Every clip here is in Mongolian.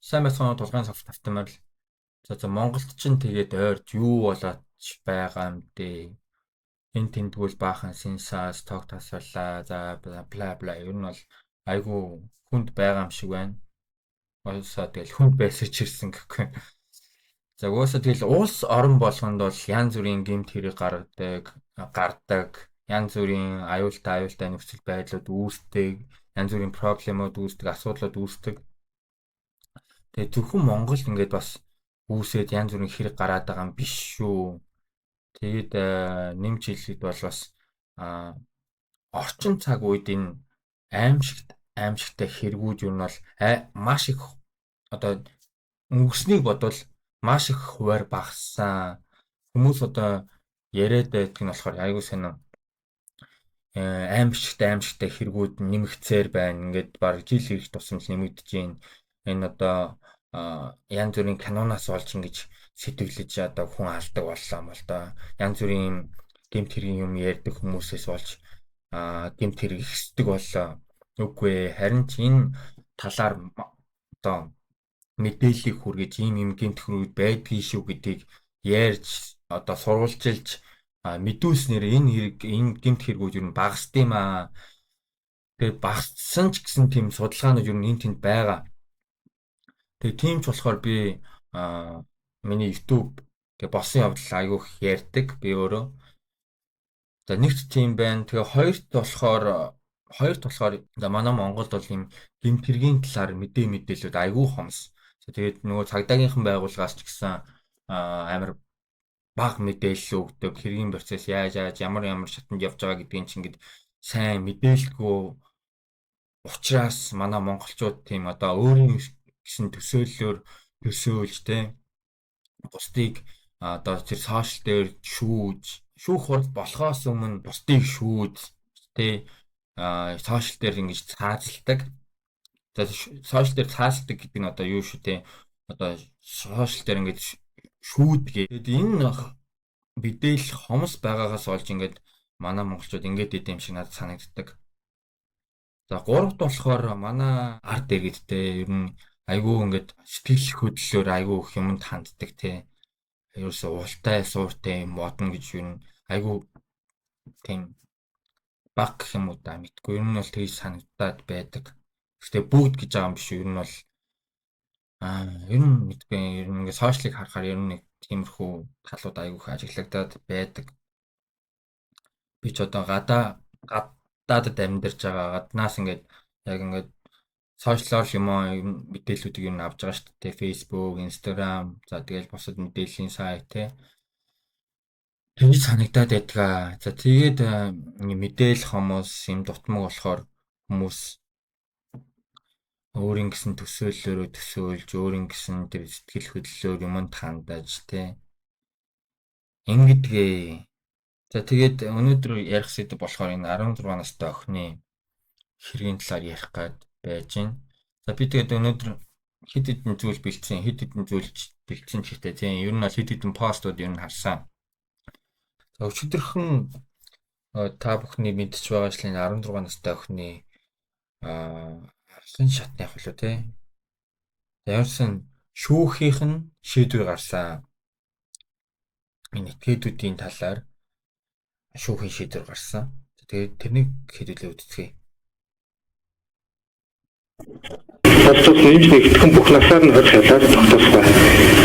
Сайн байцгаана уу тулгаан цогц автомаар л. За Монголд ч тэгээд ойрч юу болоод байгаа юм дээ. Энд тэмдгүүл баахан сенсаас тог тасварлаа. За бла бла ер нь бол айгүй хүнд байгаа юм шиг байна. Уусаа тэгэл хүнд байсаж ирсэн гэхгүй. За уусаа тэгэл улс орон болгонд бол янз бүрийн гэмт хэрэг гардаг. Янз бүрийн аюултай нөхцөл байдлууд үүсдэг. Янз бүрийн проблемууд үүсдэг, асуудлууд үүсдэг. Тэгээ зөвхөн Монголд ингээд бас үүсээд янз бүрийн хэрэг гараад байгаа юм биш шүү. Тэгээд нэмж хэлэхэд бол бас орчин цаг үед энэ аимшигтай хэрэгүүд юу нь бол маш их одоо өнгөрснийг бодвол маш их хуваар багассан. Хүмүүс одоо яриад байдаг нь болохоор айгуу сонир аимшигтай хэрэгүүд нэмэгцээр байна. Ингээд баг жил ирэх тусам л нэмэгдэж байна. Энэ одоо янз бүрийн канонаас болж ингэж сэтгэлж одоо хүн алдаг боллоо юм л да. Янз бүрийн гэмт хэргийн юм ярьдаг хүмүүсээс болж гэмт хэрэг ихсдэг боллоо. Үгүй харин ч энэ талаар одоо мэдээллийг хүргэж ийм гэмт хэрэг байдгийг шүү гэдгийг ярьж одоо сурвалжилж мэдүүлснээр энэ гэмт хэрэгүүд юу н багасд юм аа. Тэгээд багассан ч гэсэн тийм судалгаанууд юу н энэ тэнд байгаа. Тэгээ тийм ч болохоор би миний YouTube тэгээ болсон явдал айгүйх ярьдаг би өөрөө. За нэгт тийм байна. Тэгээ хоёрт болохоор манай Монголд бол юм гэмт хэргийн талаар мэдээлэлүүд айгүй хомс. Тэгээд нөгөө цагдаагийнхан байгууллагаас ч гэсэн амар бага мэдээлэл өгдөг. Хэргийн процесс яаж ямар шатанд явж байгаа гэдгийг чинь ингээд сайн мэдээлэлгүй учраас манай монголчууд тийм одоо өөрийн гэсэн төсөөллөөр төсөөлж тэ бусдыг одоо тэр сошиал дээр шүүх хурд болохоос өмнө бусдыг шүүд тэ сошиал дээр ингэж цаазалдаг. За сошиал дээр цаазалдаг гэдэг нь одоо юу шүү тэ одоо сошиал дээр ингэж шүүдгээ. Тэгэд энэ мэдээлэл хомс байгаагаас болж ингээд манай монголчууд ингээд идэв юм шиг надад санагддаг. За гуравт болохоор манай ард иргэдтэй ер нь айгүй ингээд сэтгэл хөдлөлөөр айгүй их юмд ханддаг те. Ерөөсөө ултай сууртай юм бодно гэж юу н айгүй тийм баг гэх юм уу да мэдгүй. Ер нь бол тэгж санагдаад байдаг. Гэхдээ бүгд гэж байгаа юм биш үү. Ер нь бол ер нь мэдгүй. Ер нь ингээд сошиалыг харахаар ер нь нэг тиймэрхүү талууд айгүй их ажиглагдаад байдаг. Би ч одоо гадаадд амьдарч байгаа гаднаас ингээд яг ингээд сошиалор юм мэдээллүүдийг юу авч байгаа шүү дээ. Facebook, Instagram, за тэгэл бусад мэдээллийн сайт те. Тэгж санагдаад байдаг. За тэгээд мэдээлэл хүмүүс юм дутмаг болохоор хүмүүс өөрийн гэсэн төсөөллөөрөө төсөөлж, өөрийн гэсэн тэр сэтгэл хөдлөлөөр юмд хандаж те. Ингэдгээ. За тэгээд өнөөдөр ярих сэдв болохоор энэ 16 настай охины хэргийн талаар ярих гээд байж байна. За би тэгээд өнөөдөр хэд хэдэн зүйл бэлдсэн ч ихтэй тийм. Ер нь бол хэд хэдэн постууд ер нь харсан. За өчигдөрхөн та бүхний мэдж байгаа шлын 16 настай охины хэн шатны явах лөө тийм. Ямарсан шүүхийнх нь шийдвэр гарсан. Энэ этгээдүүдийн талаар шүүхийн шийдвэр гарсан. Тэгээд тэрнийг хэдүүлээ үздэцгээе. Болцос нэмж нэгтгэн бүх насаар нь 20 шалаар тогтоосгоо.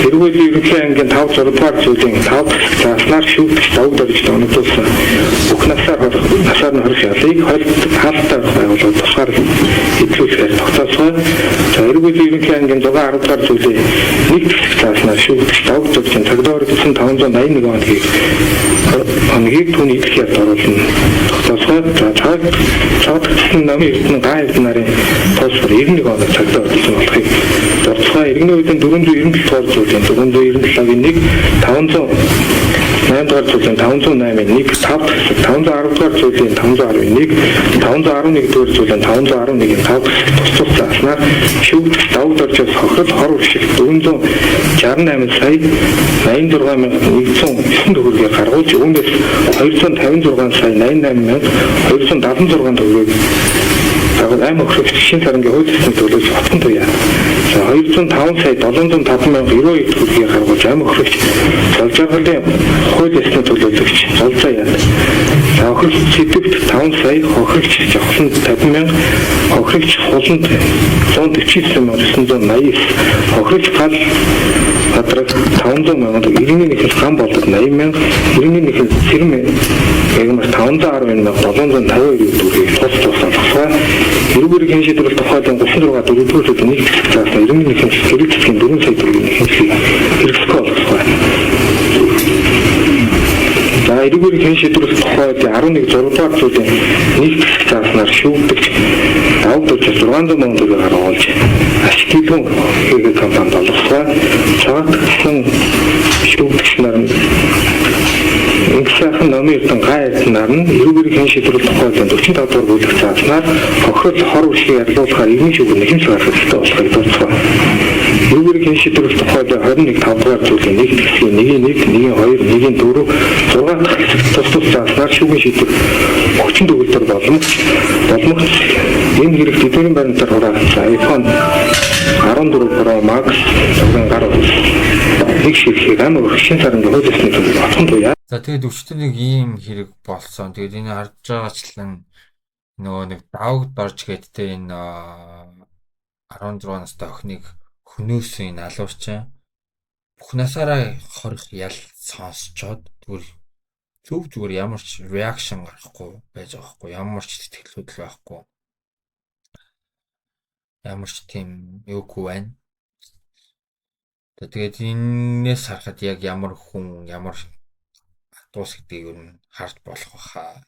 Хэрвээ ерөнхий ангийн 5 6 дугаар зүйлийн 5 класснаар шүүгдэж давд орж оногдуулсан бүх насаар нь 20 шалыг хаалттай байгууллагад тусгаар хэвлүүлэхээр тогтоосгоо. За хэрвээ ерөнхий ангийн 6 10 дугаар зүйлийн 1 класснаар шүүгдэж давд орж цагдаар 581 хоногийг түүний идэвхтэй оруулна. Тогтоосгоо. За цаадагчсан намын эрдэнэ гайд нарын тусгаар 91 оног цагдаа болсон болохыг зорцгоо иргэний үеийн 497 дугаар зүйлийн 497-гийн 1 508 дугаар зүйлийн 508-ийн 1 510 дугаар зүйлийн 511 511 дугаар зүйлийн 511-ийн 5 тусцах заснаар шүүгдэх давд оржоос хохирол хор уршиг 468 сая 86,109 төгрөгийг гаргуулж үүнээс 256 сая 88,276 төгрөгийг агуулгын аймаг хөрөг шинэ сарангийн хууль ёсны төлөөс утсан туяа 205 сая 705,92 төгрөгийг гаргуулж амь охрогч золж авахлын хууль ёсны төлөөлөгч золзоо яа. За охрогч сэдвт 5 сая, хохрогч жавхланд 50,000, хохрогч хуланд 149,989, хохрогч гал гадраг 500,000, иргэний нэхэл ган болдог 80,000, иргэний нэхэл сэрэм ягмар 510,752 төгрөгийг тус олгосон. Эрүүгээр хэн шийдвэрлэх тухайлан 36 дөрөвдүгээр зүйлийн нэг хэсэг заасан иргэний нэхэл гэрэл засгийн 4 сая төгрөгийн нэхэлийг хэрэгсэхгүй болгосон. За эрүүгээр хэн шийдвэрлэх тухайд 11 6 дугаар зүйлийн нэг хэсэг зааснаар шүүгдэгч давд болж 600,000 төгрөг гаргуулж ашиглан хийгээ компанид олгосон. Цагаатгсан шүүгдэгч нар нь Инксахан номын эрдэн гай эзнаар нь эрүүгээр хэн шийдвэрлэх тухайд 45 дугаар бүлэг зааснаар хохирол хор үйлчлэгийг ялгуулахаар иргэн шүүгэн нэхэмж гаргах хэрэгтэй болохыг дурдсан. Эрүүгээр хэн шийдвэрлэх тухайд 21 5 дугаар зүйлийн нэг хэсгийн 1-1, 1-2, 1-4, 6 дахь хэсэг тус зааснаар шүүгэн шийдвэр 30 төгрөгөөр боломж энэ хэрэг тэдний баримтаар хураагдсан iPhone 14 Pro Max гар нэг ширхэг амар хөшин сарын хууль ёсны төлөв батхан туяа. За тэгээд өчтөр нэг ийм хэрэг болсон. Тэгээд энэ харж байгаачлан нөгөө нэг давгд орж гэдтэй энэ 16 настай охиныг хөнөөсөн энэ алуурчин бүх насаараа хорих ял сонсчоод зүгээр ямар ч реакшн гарахгүй байж байгаа хгүй, ямар ч сэтгэл хөдлөл байхгүй, ямар ч тийм юугүй байна. Тэгээд энээс харахад яг ямар хүн ямар атуус гэдгийг юу н харж болох баха.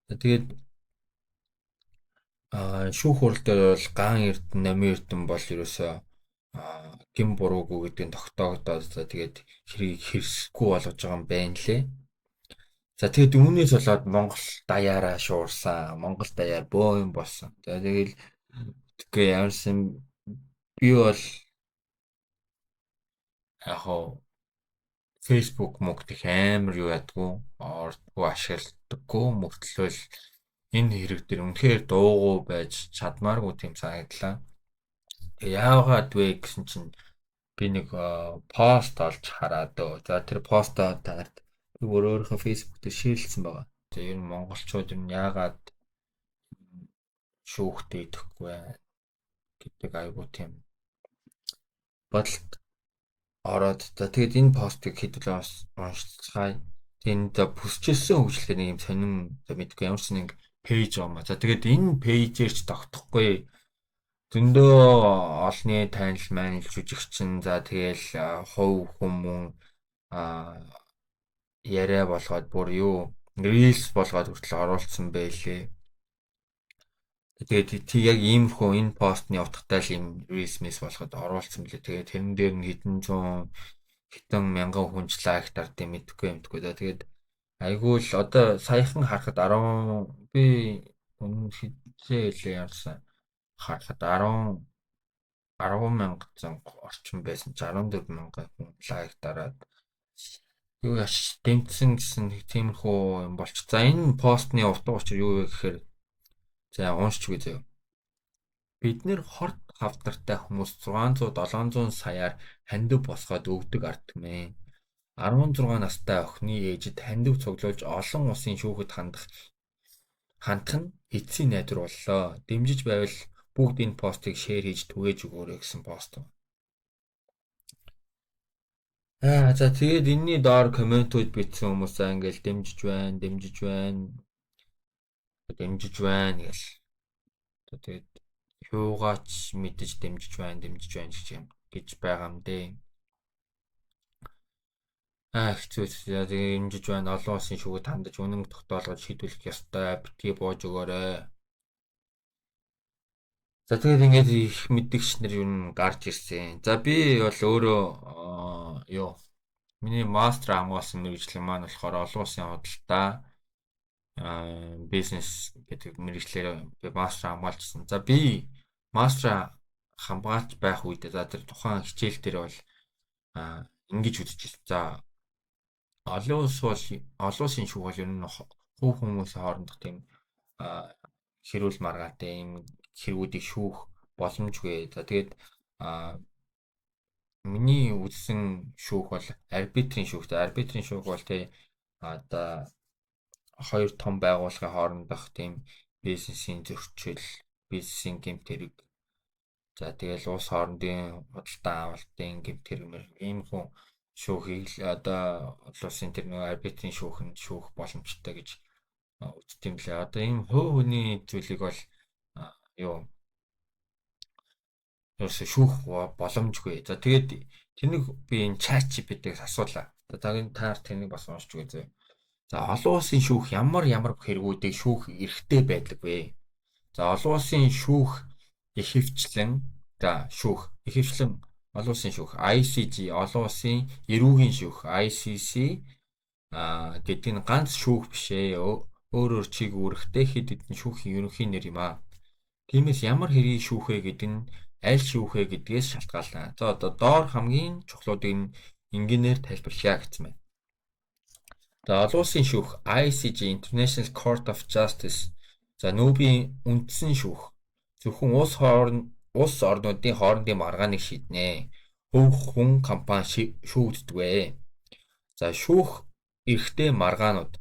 Тэгээд шүүх хурал дээр бол ган эрдэнэ, намын эрдэнэ бол ерөөсөө гин буруугүй гэдгийг тогтоогдоод тэгээд хэрийг хэрсэхгүй болгож байгаа юм байна лээ. За тэгээд үүнээс болоод Монгол даяараа шуурсан, Монгол даяар бөө юм болсон. За тэгэл тэгээ ямарсан би бол яг Facebook мөгдөх амар юу ядгүй, ордгүй ашигладаггүй мөртлөөл энэ хэрэг дээр үнэхээр дуугүй байж чадмааргүй тийм санагдлаа. Яагаад вэ гэсэн чинь би нэг пост олж хараад за тэр постоо танарт би өөрийнхөө Facebook дээр шеэрлсэн байгаа. Тэгээ ер нь монголчууд ер нь яагаад шүүхтэй идэхгүй гэдэг айгуу тийм бодолд ороод за тэгээд энэ постыг хэдүүл уншицгаая. Тэнд бүсчээсэн хөгжлөөр нэг юм сонин мэдгүй ямар ч нэг пэйж байгаа юм. За тэгээд энэ пэйжээр ч тогтохгүй зөндөө олны танил маань жүжигчин за тэгэл хувь хүмүүн яриа болгоод бүр юу рилс болгоод хүртэл оруулсан байлээ. Тэгээд яг иймэрхүү энэ постны утгатай л юм рилс мис болгоод оруулсан билээ. Тэгээд тэрэн дээр нь хэдэн мянган хүн ч лайк дардыг мэдгүй. За тэгээд айгүй л одоо саяхан харахад 10 би өмнө хизээ хэлээ ярьсан. Харахад 10,000 орчим байсан ч 14,000 хүн лайк дараад юу яш дэмжсэн гэсэн тиймэрхүү юм болч. За энэ постны утга учир юу вэ гэхээр за уншиж үгүй заяа. Бид нэр хорт хавдартай хүмүүс 600-700 саяар хандив босгоод өгдөг ард түмэн. 16 настай охины ээжид хандив цуглуулж олон улсын шүүхэд хандах нь эцсийн найдвар боллоо. Дэмжиж байвал бүгд энэ постыг шеэр хийж түгээж өгөөрэй гэсэн пост. За тэгээд энэний доор комментууд бичсэн хүмүүс ингээл дэмжиж байна гэл. Тэгээд юугаач мэдэж дэмжиж байна гэж байгаа юм дээ. Хэцүү. Тэгээд дэмжиж байна олон улсын шүүхэд хандаж үнэн тогтоолгож шийдвэрлэх ёстой. Битгий бууж өгөөрэй. За тэгээд ингээд их мэдгч нар юу гарч ирсэн. За би бол өөрөө миний мастер хамгаалсан мэргэжил маань болохоор олон улсын худалдаа бизнес гэдэг мэргэжлээр би мастер хамгаалжсэн. За би мастер хамгаалж байх үед за тэр тухайн хичээл дээр бол ингэж үзчихсэн. За олон улсын шүүх бол ер нь хувь хүмүүсийн хоорондох тийм хэрүүл маргаатай юм хэргүүдийг шүүх боломжгүй. За тэгээд А миний үзсэн шүүх бол арбитрийн шүүх. Арбитрийн шүүх бол тий одоо хоёр том байгууллагын хоорондох тийм бизнесийн зөрчил, бизнесийн гэмт хэрэг. За тэгэл улс хоорондын худалдан авалтын гэмт хэрэг мэр ийм хүн шүүхийг л одоо улс улсын тэр нэг арбитрийн шүүхэнд шүүх боломжтой гэж үздэг юм лээ. Одоо ийм хувь хүний зүйлийг бол юу ерөөсө шүүх боломжгүй. За тэгээд тэрнийг би энэ чат GPT-ээс асуулаа. За таар тэрнийг бас уншиж үзье. За олон улсын шүүх ямар хэрэгүүдийг шүүх эрхтэй байдаг вэ? За олон улсын шүүх ихэвчлэн олон улсын шүүх ICJ олон улсын эрүүгийн шүүх ICC гэдэг нь ганц шүүх биш ээ. Өөр чиг үүрэгтэй хэд хэдэн шүүхийн ерөнхий нэр юм аа. Тиймээс ямар хэргийг шүүхэ гэдэг нь аль шүүхэ гэдгээс шалтгаална. За одоо доор хамгийн чухлуудыг нь энгийнээр тайлбарлая гэсэн байна. За олон улсын шүүх ICJ International Court of Justice. За нүүбийн үндсэн шүүх зөвхөн улс орнуудын хоорондын маргааныг шийднэ. Хувь хүн компани шүүгддэг. За шүүх эрхтэй маргаанууд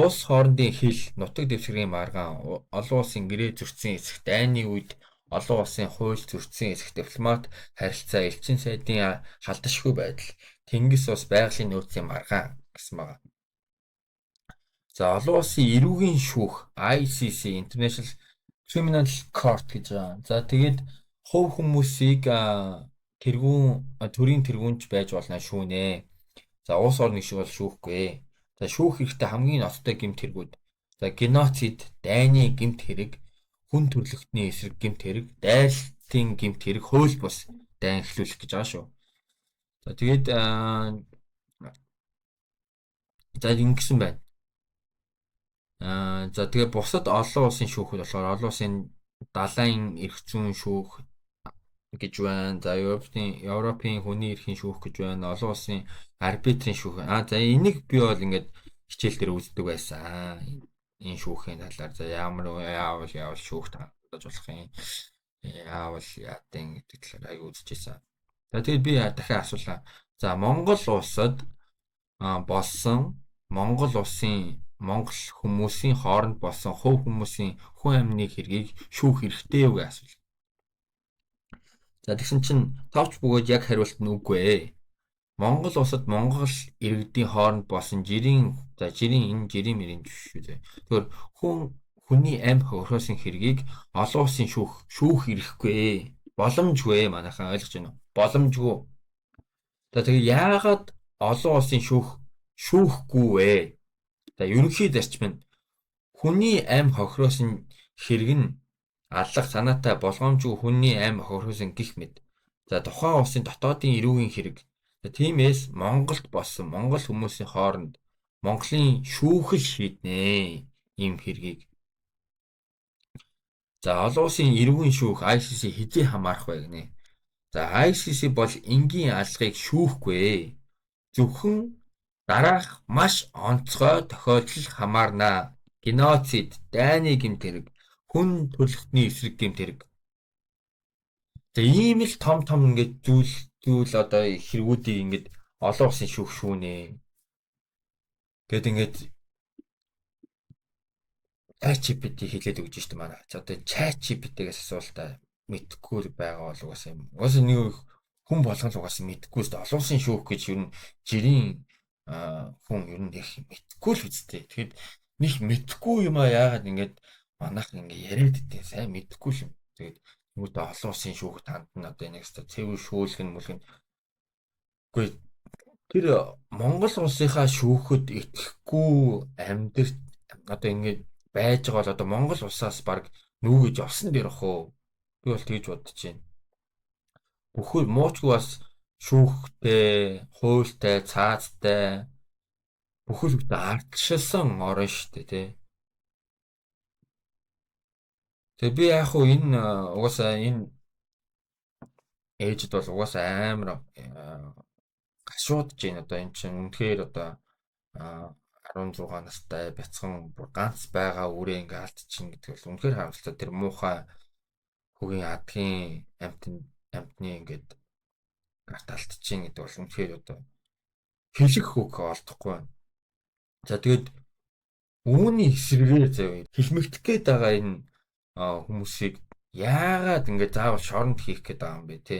улс хоорондын хил, нутаг дэвсгэрийн маргаан, олон улсын гэрээ зөрчсөн эсэх, дайны үед олон улсын хууль зөрчсөн эсэх, дипломат харилцаа, элчин сайдын халдашгүй байдал, Тэнгис ус байгалийн нөөцийн маргаан гэсэн байна. За олон улсын эрүүгийн шүүх ICC International Criminal Court гэж байна. За тэгээд хувь хүмүүсийг төрийн тэргүүнч байж болно шүүнэ. За улс орныг шүүхгүй. За шүүх хэрэгтэй хамгийн ноцтой гэмт хэрэгүүд. За геноцид, дайны гэмт хэрэг, хүн төрөлхтний эсрэг гэмт хэрэг, дайралтын гэмт хэрэг, хууль бус дайн эхлүүлэх гэж байгаа шүү. За тэгээд за ингэсэн байна. За тэгээд бусад олон улсын шүүхүүд болохоор олон улсын далайн эрх зүйн шүүх гэж байна. За Европын хүний эрхийн шүүх гэж байна. Олон улсын арбитрийн шүүх. За энийг би бол ингээд хичээл дээр үздэг байсан. Энэ шүүхийн талаар за яавал шүүх тааруулж болох юм. Яавал яадын гэдэг талаар аяг үзчихсэн. За тэгээд би дахиад асуулаа. За Монгол улсад болсон Монгол улсын Монгол хүмүүсийн хооронд болсон хувь хүмүүсийн хүн амны хэргийг шүүх эрхтэй юу гэж асуув. За тэгсэн чинь товч бөгөөд яг хариулт нь үгүй ээ. Монгол улсад Монгол иргэдийн хооронд болсон жирийн мэрийн шүү дээ. Тэгэхээр хүний амь хөрөөсөн хэргийг олон улсын шүүх эрэхгүй. Боломжгүй манайхан ойлгож байна уу? Боломжгүй. За тэгээ яагаад олон улсын шүүхгүй вэ? За ерөнхий зарчим нь хүний амь хохироосон хэрэг нь аллах санаатай болгоомжгүй хүний амь хохироосон гэх мэт. За тухайн улсын дотоодын эрүүгийн хэрэг. Тиймээс Монголд болсон монгол хүмүүсийн хооронд Монголын шүүхэл шийднэ ийм хэргийг. За олон улсын эрүүгийн шүүх ICC хэзээ хамаарах вэ гэнэ. За ICC бол энгийн алгыг шүүхгүй. Зөвхөн дараах маш онцгой тохиолдол хамаарна. Геноцид, дайны гэмт хэрэг, хүн төрөлхтний эсрэг гэмт хэрэг. За ийм л том ингээд зүйл одоо хэрэгүүдийг ингээд олон улсын шүүх шүүнэ. Гэт ингээд ChatGPT хэлээд өгч штэ манай. За одоо ChatGPT-гээс асуултаа мэдхгүй байгаа бол угаасаа юм. Угаасаа нэг хүн болгон л угаасаа мэдхгүй штэ. Олон улсын шүүх гэж ер нь жирийн хүн ер нь их мэдхгүй л үстэй. Тэгэхэд нэг мэдхгүй юм яагаад ингээд манайх ингээд яриад идэв сайн мэдхгүй л юм. Тэгээд нүдэ олон улсын шүүх танд нь одоо нэг цэвэр шүүлгэн мүлгэн. Үгүй тэр Монгол улсынхаа шүүхэд итгэхгүй амьдрал одоо ингээд байж байгаа бол одоо Монгол улсаас баг нүүгэж явсан дээрх үү? Би бол тэгж бодож байна. Бүхэл муучгүй бас шүүхтэй, хуультай, цаазтай бүхэл бүтэ ардчилсан орон штэ тий. Тэгээ би яг хуу энэ угаасаа энэ ээжд бол угаасаа амар гашуудж байна одоо энэ чинь үнэхээр одоо 16 настай бяцхан бүр ганц байгаа үрээ ингээ алдчихин гэдэг бол үнэхээр харамсалтай. Тэр муухай хөгийн адгийн амтнд амьтны ингээд гарт алдчихин гэдэг бол үнэхээр одоо хэлэх үг олдохгүй байна. За тэгээд үүний эсрэгээр заяа хэлмэгдэх гээд байгаа энэ хүмүүсийг яагаад ингээд заавал шоронд хийх гээд байгаа юм бэ те?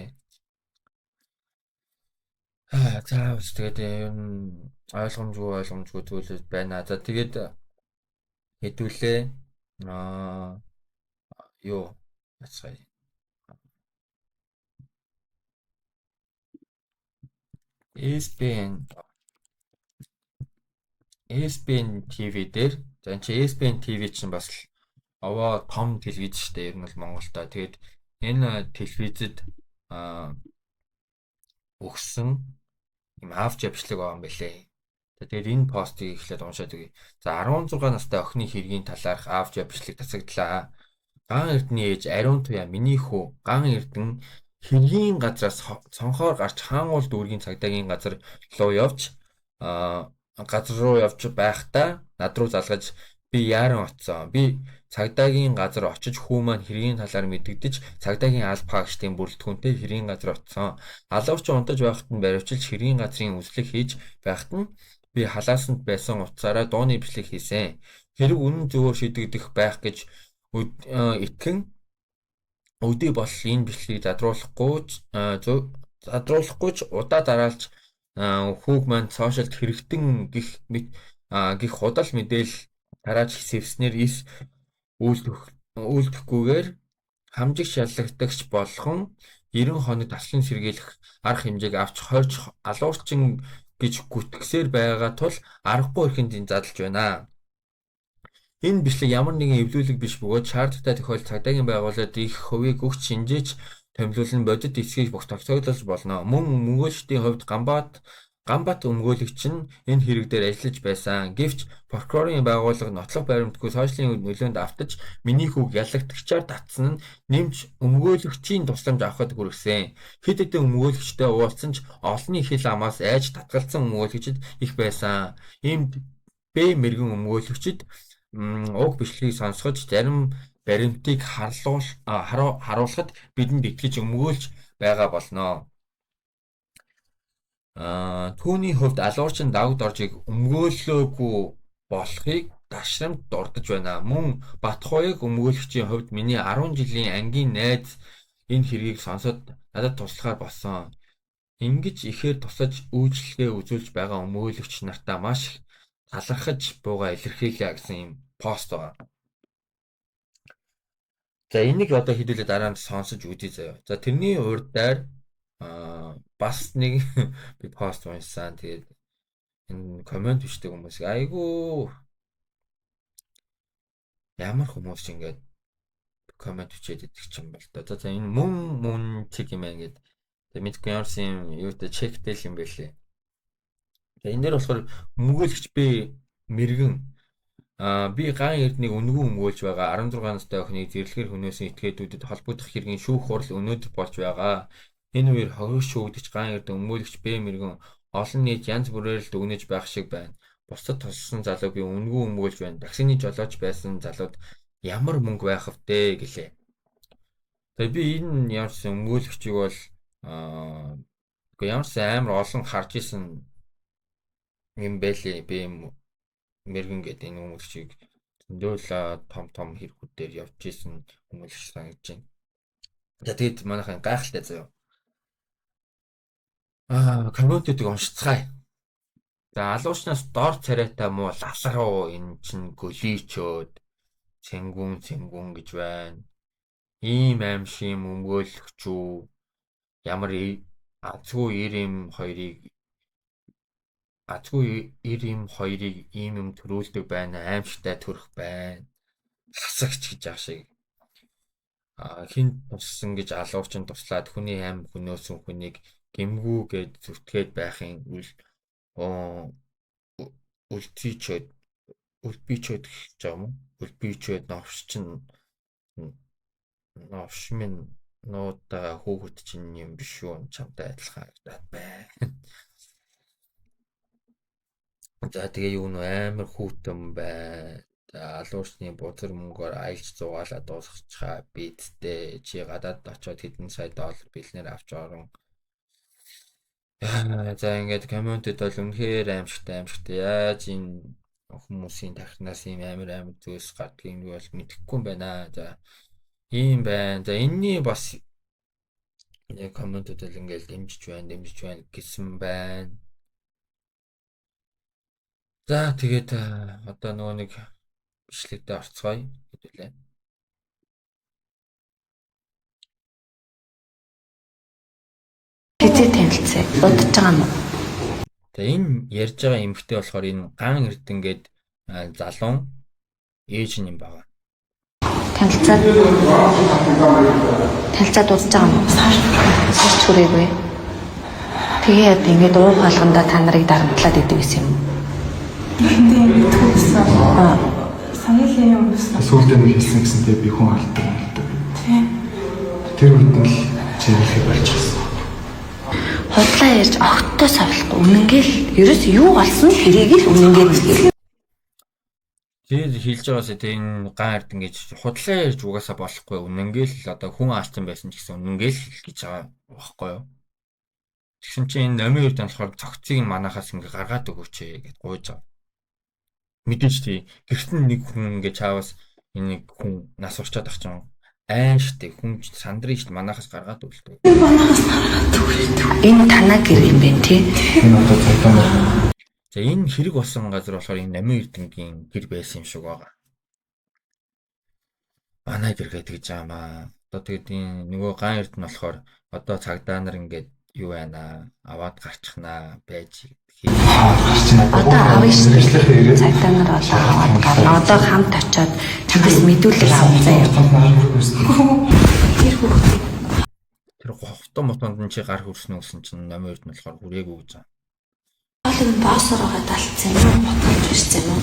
Заавал тэгээд ер нь ойлгомжгүй зүйлүүд байна. За тэгээд хэдүүлээ аа юу яцгаая. ESPN TV дээр за энэ чи ESPN TV чинь бас овоо том телевиз шүү дээ. Ер нь бол Монголда. Тэгээд энэ телевизэд өгсөн юм аавч явчлаг байгаа юм байлээ. Тэгээд энэ постыг эхлээд уншаад үгүй. За 16 настай охины хэргийн талаарх аавч явчлаг тасагдлаа. Ган Эрдэнэ ээж Ариун Туяа миний хүү Ган Эрдэнэ хэргийн газраас цонхоор гарч хаан уул дүүргийн цагдаагийн газар руу явж байхдаа над руу залгаж би яаран оцсон. Би цагдаагийн газар очиж хүү маань хэргийн талаар мэдэгдэж цагдаагийн алба хаагчдын бүрэлдэхүүнтэй хэргийн газар оцсон. Алгавч унтаж байхад нь баривчилж хэргийн газрын үзлэг хийж байхад нь би халаасанд байсан утсаараа дууны бичлэг хийсэн. Хэрэг үнэн зөвөөр шийдэгдэх байх гэж итгэн өдий бол энэ бичлэгийг задруулахгүй ч удаа дараалж хүүг маань сошиалд хэрэгтэн гих худал мэдээл тарааж хэвснээр ис үйлдэхгүйгээр хамжиг шалгагдагч болгон 90 хоног таслан сэргийлэх арга хэмжээг авч хойж алуурчин гэж гүтгэсээр байгаа тул аргагүй ихэнд задлж байна. Энэ бичлэг ямар нэгэн эвлүүлэг биш бөгөөд шаардлагатай тохиолдолд цагдаагийн байгууллагад их хувийг өгч шинжээч томилуулан бодит эсхийг бүх тогтоогдолж болно. Мөн өмгөөлөгчдийн хувьд Гамбат өмгөөлөгч нь энэ хэрэг дээр ажиллаж байсан. Гэвч прокурорын байгууллага нотлох баримтгүй сошиалын нөлөөнд автаж миний хүүг ялагдагчаар татсан нь нэмж өмгөөлөгчийн тусламж авахд хүргэсэн. Хэд хэдэн өмгөөлөгчтэй уулзсан ч олонний хил амаас айж татгалзсан өмгөөлөгчд их байсан. Иймд Б мэргэн өмгөөлөгчд уг бичлэгийг сонсгож зарим баримтыг харуулахад бидэнд итгэж өмгөөлж байгаа болно. Түүний хувьд алуурчин давд оржийг өмгөөлөөгүй болохыг дашрамд дурдж байна. Мөн Батхуяг өмгөөлөгчийн хувьд миний 10 жилийн ангийн найз энэ хэргийг сонсоод надад туслахаар болсон. Ингэж ихээр тусаж үйлчлэгээ үзүүлж байгаа өмгөөлөгч нартаа маш их талархаж буугаа илэрхийлээ гэсэн юм пост байгаа. За энийг одоо хэдүүлээ дараа нь сонсож үзье заяа. За тэрний урдаар бас нэг би пост уншсан. Тэгээд энэ комент бичдэг хүмүүс айгуу ямар хүмүүс ингэж комент бичээд идэх юм бол та. За энэ мөн чиг юм ингээд мэдгүй ямарсан юутай чектэй юм бэлээ. За энэ дээр болохоор өмгөөлөгч би мэргэн би Ган Эрдэнэийг үнгүй өмгөөлж байгаа 16 настай охиныг зэрлэгээр хөнөөсөн этгээдүүдэд холбогдох хэргийн шүүх хурал өнөөдөр болж байгаа. Энэ үеэр хогш шүүгдэж Ган Эрдэнэ өмгөөлөгч Б мэргэн олон нийт янз бүрээр л дүгнэж байх шиг байна. Бусдад туссан залуу би үнгүй өмгөөлж байна. Таксины жолооч байсан залууд ямар мөнгө байх вдэ гэлээ. Тэгээ би энэ ямарсан өмгөөлөгчийг бол ямарсан амар олон харж исэн юм байлээ. Би мэргэн гэдэг энэ өмгөөлөгчийг зөндөл том хэрэгүүд дээр явж исэн өмгөөлөгч санагдаж байна. За тэгээд манайхан гайхалтай заяа. Комментүүдийг уншицгаая. За алуучнаас дор царайтай муу лавсаруу энэ чинь гөлийчөөд цэнгүүн гэж байна. Ийм аимшиг өмгөөлөгч үү ямар азгүй ир юм хоёрыг ийм юм төрүүлдэг байна. Аимшигтай төрөх байна. Хасагч гэж ашиг. Хин туссан гэж алуурчин туслаад хүний аим хөнөөсөн хүнийг гэмгүү гэж зүтгээд байхын үлбичөөд гэж юм уу? Үлбичөөд новш минь нуута хүүхэд чинь юм биш үү? Чамтай адилхан харагдаад байна. За тэгээ юу нэ амар хүүтэн бай. алуурчны бузар мөнгөөр аялж зугаалаа дуусчихаа бидтэй чи гадаад очиод хэдэн сая доллар бэлнээр авч орон. За ингээд комментод бол үнэхээр аимшигтай яаж энэ хүмүүсийн тархинаас ийм амар зүйлс гардгийг бол мэдэхгүй юм байна. За ийм байна. За энэний бас яг комментод л ингээд дэмжиж байна гэсэн байна. За тэгээд одоо нөгөө нэг бичлэгтээ орцгоё хэдүүлээ. Хизээ танилцээ удаж байгаа юм уу? Тэгээ энэ ярьж байгаа эмэгтэй болохоор энэ ган эрдэнгээд залуун ээж нь юм байна. Танилцаад удаж байгаа юм уу? Сарч хүрээгүй. Тэгээд ингээд уур хаалганда та нарыг дарамтлаад идэв гэсэн юм. Hindi төгсөн. Санийхээ юм гэсэн. Сүүлдээ нэг хэлсэн гэсэнтэй би хүн алддаг. Тийм. Тэр үед нь л чирхэг болж гисэн. Худлаа ярьж огттой совлт үнэнгээл ерөөс юу болсон тэрийг л үнэнгээр хэлээ. Тэгээд хэлж байгаасаа тэг энэ ган ард ингэж худлаа ярьж угаасаа болохгүй үнэнгээл одоо хүн аалцсан байсан ч гэсэн үнэнгээл гэж байгаа байхгүй юу. Тэгсэн чинь энэ номын үед болохоор цогцыг нь манахаас ингэ гаргаад өгөөч гэж гуйж байгаа. Мэдээж тий. Гэртэн нэг хүн ингэ чаавас энэ хүн нас урчаад ах чинь айн штэ хүн сандрын штэ манахаас гаргаад өгөлтөө. Энэ танаа гэр юм бэ тий. Энэ одоо цагдаа. За энэ хэрэг болсон газар болохоор энэ намын эрдэнгийн гэр байсан юм шиг байгаа. Манай гэр гэдэг жаамаа. Одоо тэгээд энэ нөгөө ган эрд нь болохоор одоо цагдаа нар ингээд юу байна аваад гарчихнаа байж Одоо авъя шүү дээ. Цагдаа нар аваад гарна. Одоо хамт очиод чамаас мэдүүлэг авцгаа. Тэр ховтон мотонд нь чи гар хүрснэ гэсэн чинь номын эрд нь болохоор хүрээгүй гэж байгаа. Хоолыг нь боосоор байгаа талцсан юм уу? Ботгож ирсэн юм уу?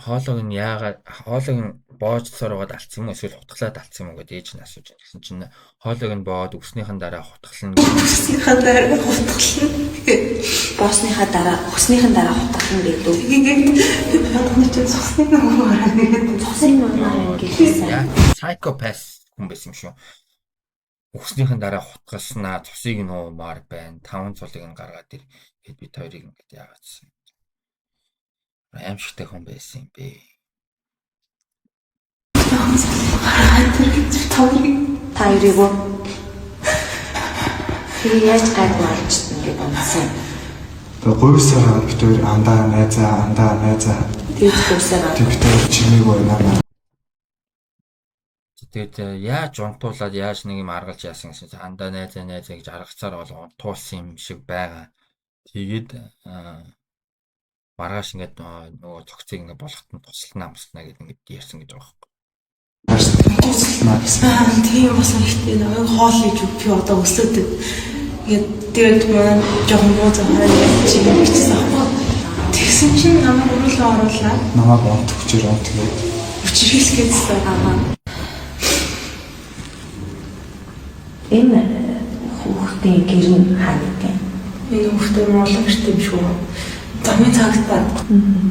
Хоолойг нь яагаад хоолойг нь боожсоор байгаа алдсан юм уу эсвэл хутглаад алдсан юм уу гэж ээж нь асууж байна. Гэсэн чинь хоолойг нь боод өгснийхэн дараа хутглана. Өснийхээ дараа хутгална. Боосныхаа дараа өснийхэн дараа хутгална гэдэг. Тэгээд бодгоно ч цусны нөгөө гараад нэгэд Цусны нөгөө гэлээсэн. Psychopath хүн байсан юм шүү. Өгснийхэн дараа хутгалснаа цусыг нь уумаар байна. 5 цулыг нь гаргаад ир. Гэт бид хоёрыг ингэж яагаадсэн. Аимшигтай хүн байсан юм бэ. Та хоёрыг уу? Тэр яаж гайгүй болж ингэ бонсон. Тэгээ говьсаар бид хоёр андаа найзаа. Тийж гүйсээр Тэг бид хоёр чимээг байна. Тэгээд яаж унтуулаад яаж нэг юм аргалж яасан гэсэн чинь андаа найзаа гэж аргацаар бол унтуулсан юм шиг байгаа. Тэгээд маргааш ингээд нөгөө цогцыг ингээд болохт нь туслана гэдэг ингээд ярьсан гэж байгаа юм. Туслана гэсэн. тийм бас ихтэй нэг хоол хийж би одоо өсөөд ингээд тэгээд маань жоохон муу захаар чигээр бичсэн аахгүй. Тэгсэн чинь намайг өрөөлөө оруулаад Намайг унтгчээр унтлаа. өчрөлсгээд байгаа. энэ хүүхдийн гэр нь хаагдсан. Энэ хүүхдээ монголчт юм шүү. Замын цагтаа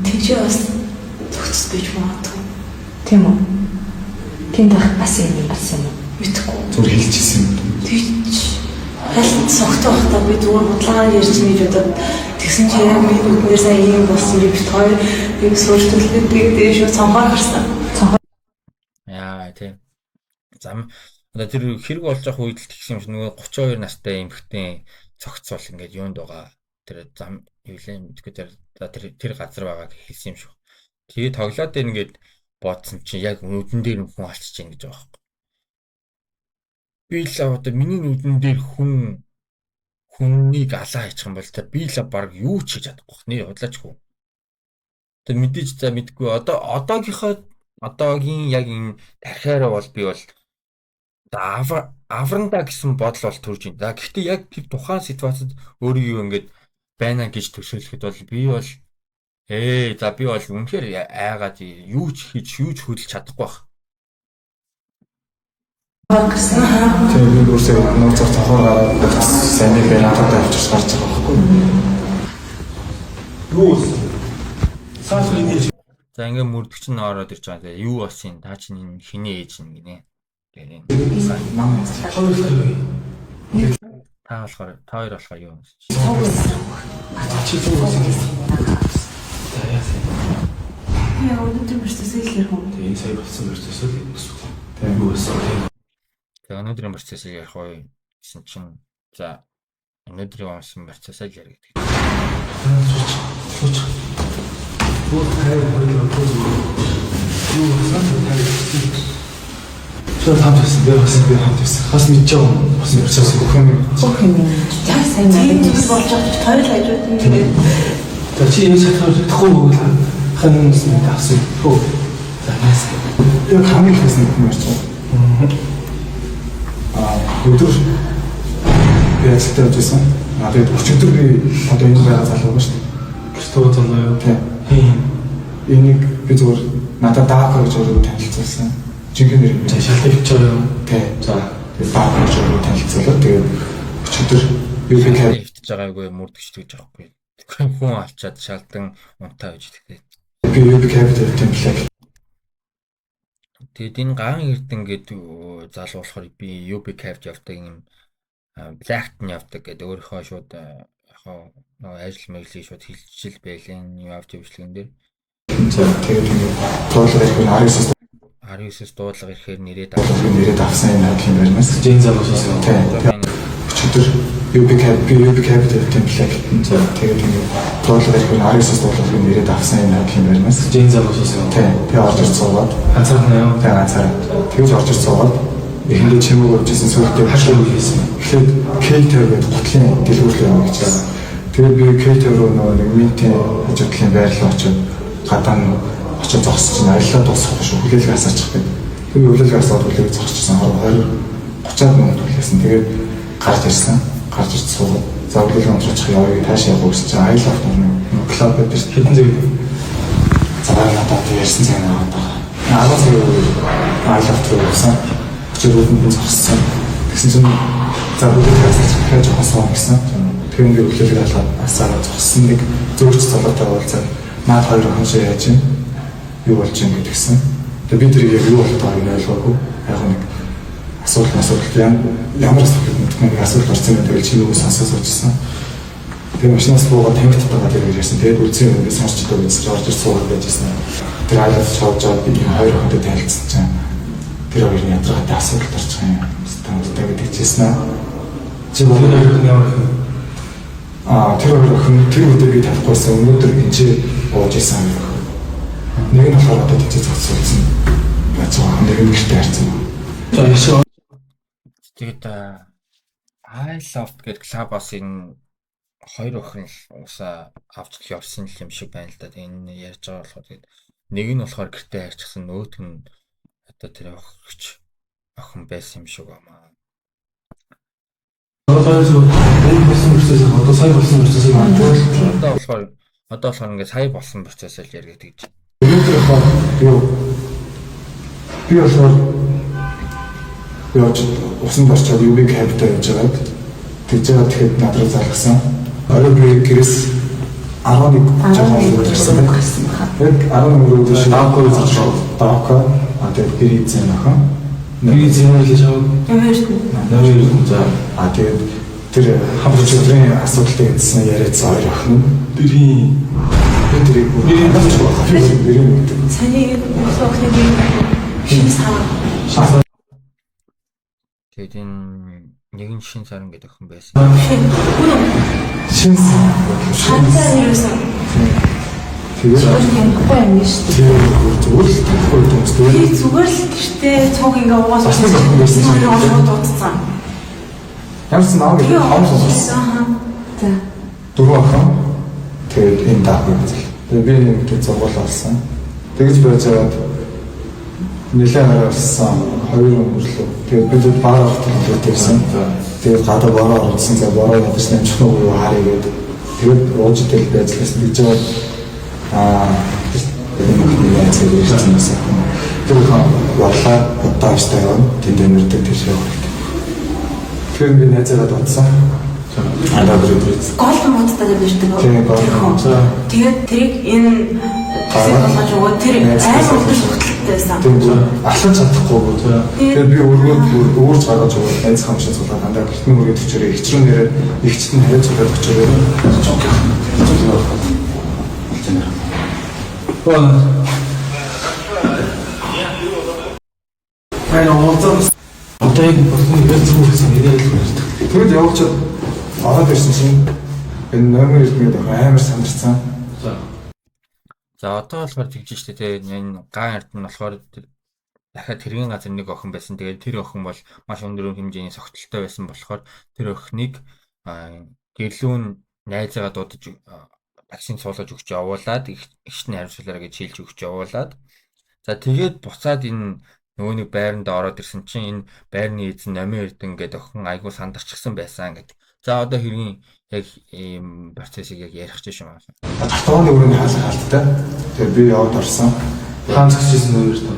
тийч бас зөвхөс бийж магадгүй. Тийм үү? Тэнд бас юм уу? Мэдхгүй. Зүр хэлчихсэн юм. Тийч хайлт согтоо хата би зүгээр бодлогоор ярьж гэж бодоод тэгсэн чи яг миний нүднээр сая ийм болсон бит хоёр ийм суурьтуулдаг би дээш цонхоор гарсан. Яа тийм. Зам одоо тэр хэрэг болж байгаа үед л тэгсэн юм шиг нөгөө 32 настай эмэгтэй цогцол ингээд юунд байгаа. Тэр зам юу лээ мэдгүй тэр газар байгааг хэлсэн юм шиг. Тэгээ тоглоод ингээд бодсон чинь яг нүдэн дээр хүн алчж байна гэж байгаа юм. Би л одоо миний нүдэн дээр хүнийг алаа хийчих юм бол та би л баг юу ч хийж чадахгүй нэр худлаачгүй. Тэр мэдээж за мэдгүй одоогийн яг энэ тархиараа бол би бол авранда гэсэн бодол бол төрж байна. Гэхдээ яг тэр тухайн ситуацид өөрийгөө ингээд байна гэж төсөөлөхөд бол би бол би бол үнэхээр айгаад юу ч хийж юу ч хөдөлж чадахгүй байх. Тэгээ би үсээ нууцаар цохоор гараад сайн нэг байраад авчирч гарч байгаа байхгүй. Юу вэ? За ингээ мөрдөгч нь ороод ирж байгаа. Тэгээ юу болсон? Та чинь энэ хиний ээж нь гинэ. Тэгээ та болохоор та хоёр болохоор юу юм? Яа, өнөөдөр процессыг ярих уу? Тэгээ сая болсон процессыг гэсэн. Тэгээ юу болсон? Тэгээ өнөөдрийн процессыг ярих уу гэсэн чинь за өнөөдрийн онсон процессыг ярих гэдэг. Бод хайр хоёроо тооцоо. Юу болсон хайр. Шууд хамтсан би хамтсан. Хас мэдж байгаа бас процесс өгөх юм. Яг сайн надад зүйл болж байгаа ч тойрол хажууд юм. За чи энэ шатхаар тахгүй бол ханаас нь тассан. Хөө. За яас. Яг хамгийн ихсэн юм ярьж байгаа. Өдөр би ажиллаж байсан. Тэгээд өчигдөр би одоо энэ байгаа залуу байна шүү дээ. Χριστоо залуу юу? Энийг би зүгээр надад даах гэж өөрөө танилцуулсан. Жинхэнэ нэр нь шалтгаан хийж байгаа юм. Тий. За тэгээд даах гэж өөрөө танилцуулаад тэгээд өчигдөр би хөвтөж байгаагүй мөрдөгч гэж аахгүй. Хүн алчаад шалдан унтаа гэж тэгээд би UB Capital template. Тэгээд энэ ган эрдэн гэдэг залуу болохоор би UB Capital явдаг юм Black-т нь явдаг гэдэг өөрийнхөө шууд яг нөгөө ажил мэдлийг шууд хилжил байлаа юу авч явуулсан дээр. За тэгээд туулга ирэх нь 19-с дуудлага ирэхээр нэрээд авсан юм яг юм байна. Жин залуусаас тийм. Өчигдөр UB Capital template. За тэгээд туулга ирэх нь 19-с дуудлага нэрээд авсан юм яг юм байна. Жин залуусаас тийм. Би орж ирж суугаад ганцаархан юм. Тийм ганцаараа. Тэгж орж ирж суугаад эхэндээ чимээг өгчсэн сүлдээ хашиг хийсэн. Эхлээд K-тэй гээд гутлын дэлгүүрлээ явуулж байгаа. Тэгээд би K-тэй рүү нэг минтийн ажиглалын байрлал очоод гадаа нь очоод зогсож чинь аяллаа дуусгах шүү. Хүлээлгээ асаачих гэдэг. Би хүлээлгээ асаад хүлээлгээ зогсчихсан 20-30 минут хүлээсэн. Тэгээд гарч ирсэн. Гарч ирж суугаад за хүлээлгээ унтраачих явъя тааш явах гэсэн чинь аялал автомны клуб гэдэг чинь хэдэн зэрэг. За надад ярьсан цаг наваад байгаа. 10 цаг аялал авто явсан. Өчигдөр зогссон. Тэгсэн чинь за бүдэл хязгаарч жоохон суун гэсэн. Тэгэхээр би хүлээлгээ алгаад асаараа зогссон. Нэг зөөрч залуутай уулзаад наад хоёр хоншоо яаж юм юу болж юм гэдгсэн. Тэгээ бид тэрийг юу болтойг нь ойлгоогүй. Яг нэг асуудал ямар асуудал нэг асуудал гарсан гэдэг чинь юу сонсож суучихсан. Тэгээ машинаас буугаад тамхит байгаа дээр ирсэн. Тэгээд үлцэн ингээд сонсч байгаа гэж орж ир суугаад байжсэн. Тэр айлаас шоож аваад би хоёр хонтой танилцсан чинь тэр хоёрын ядраатай асуудал гарч байгаа юм. Стандартаа гэдэг чийсэн. Чи өнөөдөр ямар их тэр хоёр охин тэр өдөр би тавихгүйсэн өнөөдөр энэ ууж исэн юм. Нэг нь болохоор одоо тийч зогсуулсан. Бац байгаа нэг нь гэртээ харсан. тэгээд I Loft гэдэг клабаас энэ хоёр охин л усаа авч явсан юм шиг байна л да. Энэ ярьж байгаа болохоор тэгээд нэг нь болохоор гэртээ харчихсан нөгөөх нь одоо тэр охин байсан юм шиг байна. Одоо сая болсон процессыг Одоо болохоор ингээд сая болсон процессыг ярих гэж. Өнөөдөр болохоор би болохоор усан борчоод UB Capital явж байгаад тэгж байгаа тэгэхэд надраа залгасан. Орой би гэрээс 11 жоохон ирсэн байна. Яг 11 өдөр даавгүй зуршаа. Даавка тэгээд гэрээзэн охин. Гэрээзэн л шав. Нэмэр за тэгээд тэр хамт өдрийн асуудалтай гэдсэн яриадсан хоёр охин. Бэрийн Саний охины шин Тэгээд энэ нэгэн шин саран гэдэг охин байсан. Шин саран. Тэгээд ямахгүй юм шүү дээ. зүгээр л тэгэхгүй юм. Би зүгээр л гэртээ цуг ингээ угаас дуудсан. Ямарсан наа гэдэг хаан сонссон. За. Дөрөв охин. Тэгээд энэ даахгүй үзэл. Тэгээд би нэг төд зургуул олсон. Тэгж байж байгаад нэлээд харсан 2 өнгөрлөө. Тэгээд бид баар авах гэсэн. Тэгээд гадаа бороо орсон. За бороо ядаж нэмчих нь юу харъя гэдэг. Тэгээд уужтай байцлаас бич жаад энэ яаж ирсэн юм. Тэр борлаа удааштай явна. Тэнд нэрдэг тийш явах. Тэгэхээр би найзаараа дутсан. Голдон модтай байдаг. Тийм голдон. Тэгээд тэрийг энэ хэсэг болгож өгөө тэр амар өдөр хөтөлбөртэй байсан. Алхаж чадахгүй. Тэгээд би өргөд өөрч гаргаж өгөө найз хамшиг цуглаа дандаа гэртний мөрөд өчөрөө ихчрэн нэрээр ихчт нь хариуц удаад өчөрөө. Одоо яг болсон юм зөвхөн яриад байна. Тэгвэл явуулчаад ороод ирсэн чинь энэ номер ирдгээд амар сандарсан. За одоо болохоор тэгж штэ те энэ гаан ард нь болохоор дахиад тэргийн газар нэг охин байсан. Тэгээд тэр охин бол маш өндөр хэмжээний согтолтой байсан болохоор тэр охиныг гэрлүүн найзаагаа дуудаж таксинд суулгаж өгч явуулаад ихчний хариуцлагаараа гэж хэлж өгч явуулаад за тэгээд буцаад энэ нөгөө нэг байранд ороод ирсэн чинь энэ байрны эзэн номын эрдэн гэдэг охин айгуу сандарчихсан байсан гэдэг. За одоо хэргийн яг ийм процессыг яг ярих гэж юм аа. Татварны өрөөний хаалттай. Тэгээд би яваад орсон. Хаан зогсчихсэн нөөр тоо.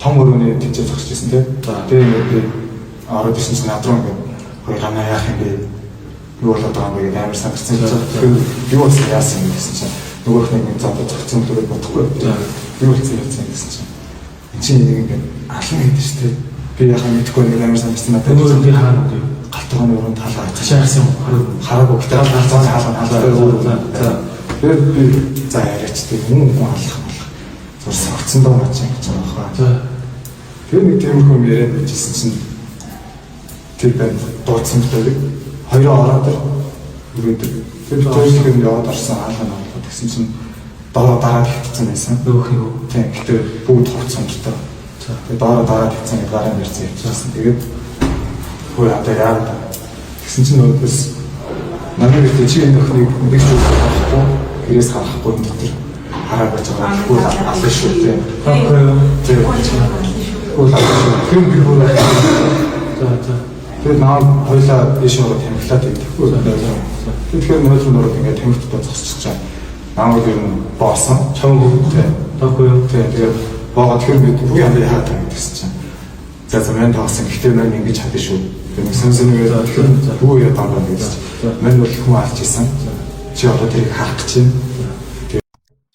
Том өрөөний тэнцээ зогсчихсэн тийм. Тэгээд би ороод ирсэн чинь над руу ингээд хоёр ганаа яах юм бэ? Юу болоод байгаа юм бэ? Амар сандарсан. Юу болсон яасан юм гэсэн чинь нөгөөх нэг зодод зогцсон төрөд бодохгүй. Юу болсон гэсэн чинь чи нэг ингээд алан гэдэг шүү дээ. Би яхаа мэдхгүй нэг амар сандарсан надад. Өөр би хаана үү? Галтгооны өрөөнд талаа цаашаасан хараагүй гэдэг хаалгаа. Тэгээд би за яриач тийм хүн алах. Зур согцсон доо маач гэж байгаа хаа. Тэгээд нэг тиймэрхүү юм яриад байжсэн чинь тэр банд дуудсан байдаг. Хоёроо ороод өрөөд. Тэгээд төвлөг юм яваад орсон хаалгаа наваад гэсэн чинь дараа хитцсэн байсан. Нөгөөх нь юу? Тийм. Гэтэ бүгд хувцсан гэдэг. Тэгээд дараа хитцсэн гэдэг гараа ярьсан явчихсан. Тэгээд хөө одоо яагаад гэсэн чинь өөрөөс намайг гэдэг чи энэ охиныг нэгж болохгүй гэрээс гарахгүй энэ дотор хараад байж байгаа гэхгүй алан шүү дээ. Тийм. Би бүр тэгээд наа хоёлаа дэш ороод тамхилаад идэхгүй. Тэгэхээр нөөц нөрөд ингээд тамхитдаа зогсчихж байгаа. Намайг ер нь боосон. Чамгүй таагүй юу? Тэгээд боогод тэр бид бүх юм яагаад байгаа гэсэн чинь. За мен тоосон. Гэхдээ мань ингэж хадна шүү. Тэгээд сүнсэнээр юу яа даа гэсэн. Мань бол хүн алж исэн. Чи одоо тэрийг харах гэж байна.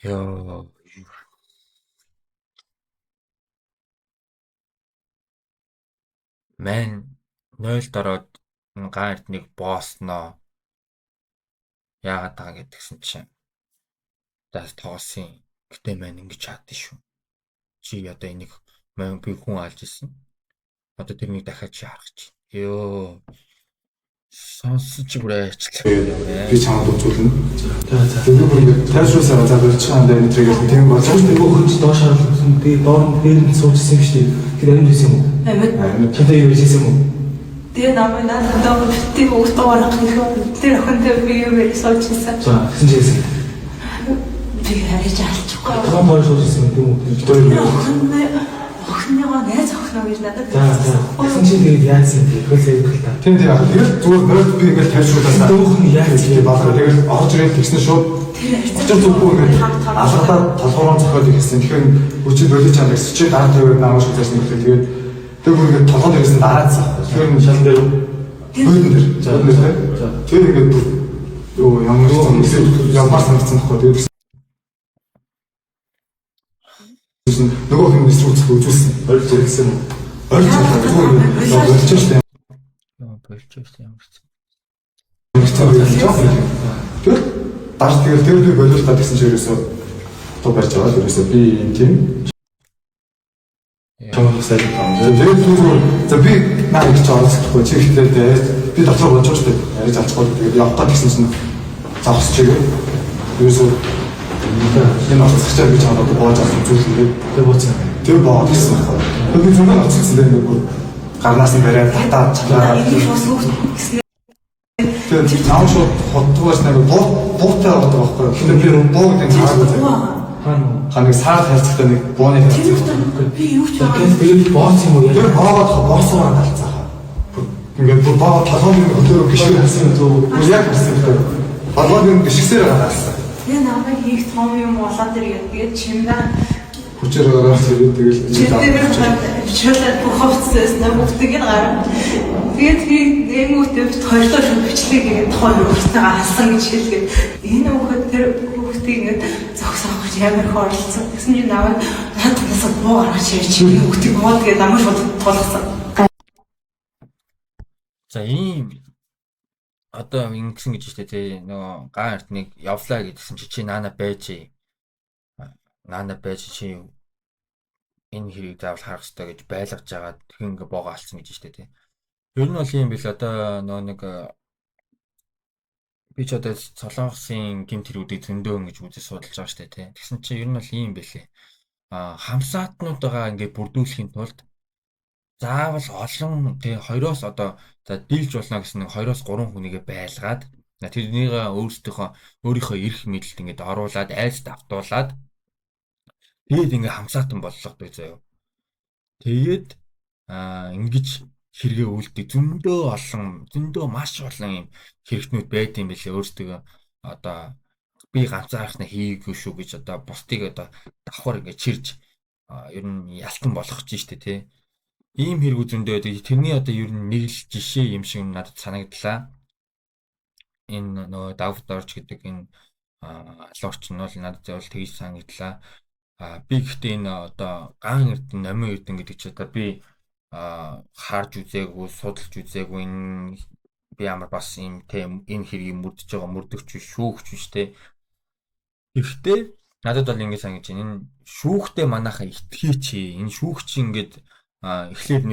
Ёо. Мэн 0-д ороод гаан эрднийг боосноо. Яагаад байгаа гэдгсэн чинь. Даас тоосон. Гэтэ мань ингэж чадна шүү. Чи одоо энийг мань би хүн алж исэн. Одоо тэрнийг дахиад чи харах гэж. Ёо. Сонсож бүрээчлээ. Би чамд үзүүлнэ. Тэгээд би бүр ингэ тайшруулсараа за болчихсон энэ тэрийг тийм болсон. Нөгөө хүн доош харсан. Би доор нь суужсэн юм шүү дээ. Тэр амин хийсэн юм уу? Амин. Чамтай юу хийсэн юм уу? Тэгээд намайг надад битгий уустаар гаргах тэр охинтой би юу гэж суужсэн. За гэсэн чийсэн. Би хариж алчихгүй. Том хоёр суужсэн юм уу? Охиныгоо найз охиноо гэж надад гэсэн чинь тэгээд яасан юм бэ? Хөөсөө юм та. Тийм тэгээд зүгээр нөөд би ингэж тайшруулсаа. Дөөх нь яасан тийм баахаа тэгээд орж ирээд тэгснэ шууд очиж зүггүй ингэж алгадаа толгоороо зохиод ирсэн. Тэгэхээр хүчийг болиж чам гэсэн чи гар тавиад намайг шүтээс нэг тэгээд тэр бүр ингэж толгойд ирсэн дараацсан. Тэгэхээр шалан дээр хөөдөн дээр. Тэр ингэж юу ямар санагдсан бохоо тэгээд нөгөө хүн нэсрүүцэх үзүүлсэн. Ойр зэрэгсэн. Ойр зэрэг болж штэ. Болж штэ ямар ч. Тэр даш тэгэл би болиултаа гэсэн ч ерөөсөө тоо барьж байгаа л ерөөсөө би юм тийм. Томор сайд таам. Тэгээд зүгээр за би наа гэж оролцохгүй чи ихтэй би дотроо болж штэ. Ярьж алцахгүй тэгээд явах гэсэн чинь завсч чигээ. Ерөөсөө энэ оцсогчоо би чамд боож авсан зүйлээ тэр бууцсан. Тэр боож ирсэн байна. Тэгээд би зөвхөн оцсогчсон дээр нэг гарнаас нь бариад татаад чанаа. Тэгээд нааш хотгоос нэг буутай байгаа байхгүй. Тэгэхээр би бууг гэдэг хараагүй. Ханыг саад хайцтай нэг бууны хайцтай. би юу ч Тэгээд бооц юм уу? Тэр боогод боосоо галцаахаа. Ингээд боогод толгойн өдөр гიშгэр хасан зүг. Яг хасан гэдэг. Толгойн гიშгсээр галцсан. Я намайг хийх том юм болоод тэгээд чимдээ хүчээр гараад тэгээд чимдээ бичүүлээд бүх хувцас намайг бүгдийг гараа. Тэгээд нэгмүүтэй хоёрдоо шууд бичлэг ингээд тухайн өөртөө алсан гэж хэлгээд энэ хүүхэд тэр хүүхдийг ингээд зогсоох гэж ямар их оролцсон. Тэгсэн чинь наваа хатнаас буу гаргаж ирж энэ хүүхдийг бууд гэдэг намайг шууд тулгасан. За ийм одоо ингэсэн гэж штэ тий нөгөө гаан эртнийг явлаа гэдгсэн чи наана байж чи энэ хэрийг заавал харах хэрэгтэй гэж байлгаж жагаад тэг ингээ боогоо алсан гэж штэ тий. Ер нь бол юм бил одоо нөгөө нэг би ч одоо Солонгосын гэмт хэрүүдийг зөндөө ингэж үзэж судалж байгаа штэ тий. Тэгсэн чи ер нь бол ийм бэлээ. Хамсаатнуудаа ингээ бүрдүүлэхийн тулд заавал олон тий хоёроос одоо за дийлж болно гэсэн нэг 2-3 хүнийгээ байлгаад тэрнийг өөрийнхөө эрх мэдэлд ингээд оруулаад айц давтуулаад тэгээд ингээ хамсаатан боллогддог заяа. Тэгээд ингэж хэрэгээ үлдээ зөндөө маш олон юм хэрэгтнүүд байд юм билээ өөрсдөө одоо би ганцаархнаа хийгээгүй шүү гэж одоо бусдыг одоо давхар ингээ чирж ер нь ялтан болгож штэ тий. Ийм хэрэгүүд зөндөө байдаг. Тэрний одоо ер нь нэг л жишээ юм шиг надад санагдлаа. Энэ нөгөө Давд Орж гэдэг энэ алуурч нь бол надад зөвл тэгж санагдлаа. Би гэхдээ энэ одоо гаан эрдэнэ, номын эрдэнэ гэдэг чи одоо би харж үзээгүй, судалж үзээгүй энэ би ямар бас юм тийм энэ хэргийг мөрдөгч шүүгч биш те. Гэхдээ надад бол ингэ санагдаж байна. Энэ шүүхтэй манайхаа итгэе энэ шүүгч ингээд эхлээд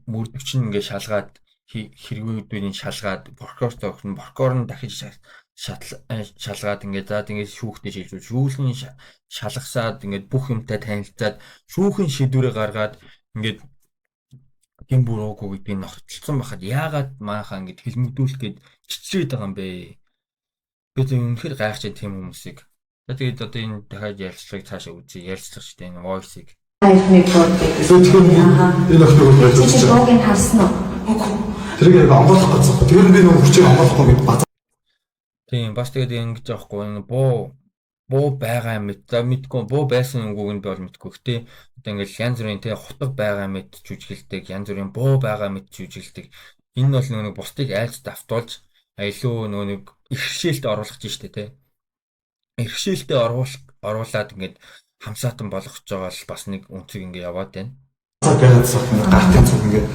мөрдөгч нь ингээд шалгаад хэрэгүүдийн шалгаад прокурор нь дахиж шалгаад ингээд заад ингээд шүүхтэй шилжүүл шүүлэн шалгасаад ингээд бүх юмтай танилцаад шүүхийн шийдвэрээ гаргаад ингээд гин буруугүй гэдгийг нохицолсон байхад яагаад маахаа ингээд хэлмэгдүүлэх гээд чичрээд байгаа юм бэ? Би зөв үнэхээр гайхаж тийм хүмүүсийг. Тэгээд одоо энэ дахиад ярилцлагыг цаашаа үзье. Ярилцлага шүү дээ энэ voice-ийг. Энэ охиныг ойлгож байгаа. Боогийн харсан уу? Тэрийг яг онгойлгох гэсэн. Тэр нь би нөгөө хүчийг онгойлгохгүй гэж базар. Тийм бас тэгээд ингэж аахгүй энэ буу байгаа юм мэдгүй буу байсан үгүйг нь би бол мэдгүй. Гэтэ одоо ингээл янз бүрийн те хутга байгаа мэд жүжиглдэг, янз бүрийн буу байгаа мэд жүжиглдэг. Энэ бол нөгөө бусдыг айлц давтуулж илүү нөгөө нэг иргэшээлтэд оруулах гэж штэ те. Иргэшээлтэд оруулаад ингээд хамсаатан болгож байгаа л бас нэг үнцэг ингээ яваад байна. Гэрээс гартын цуг ингээ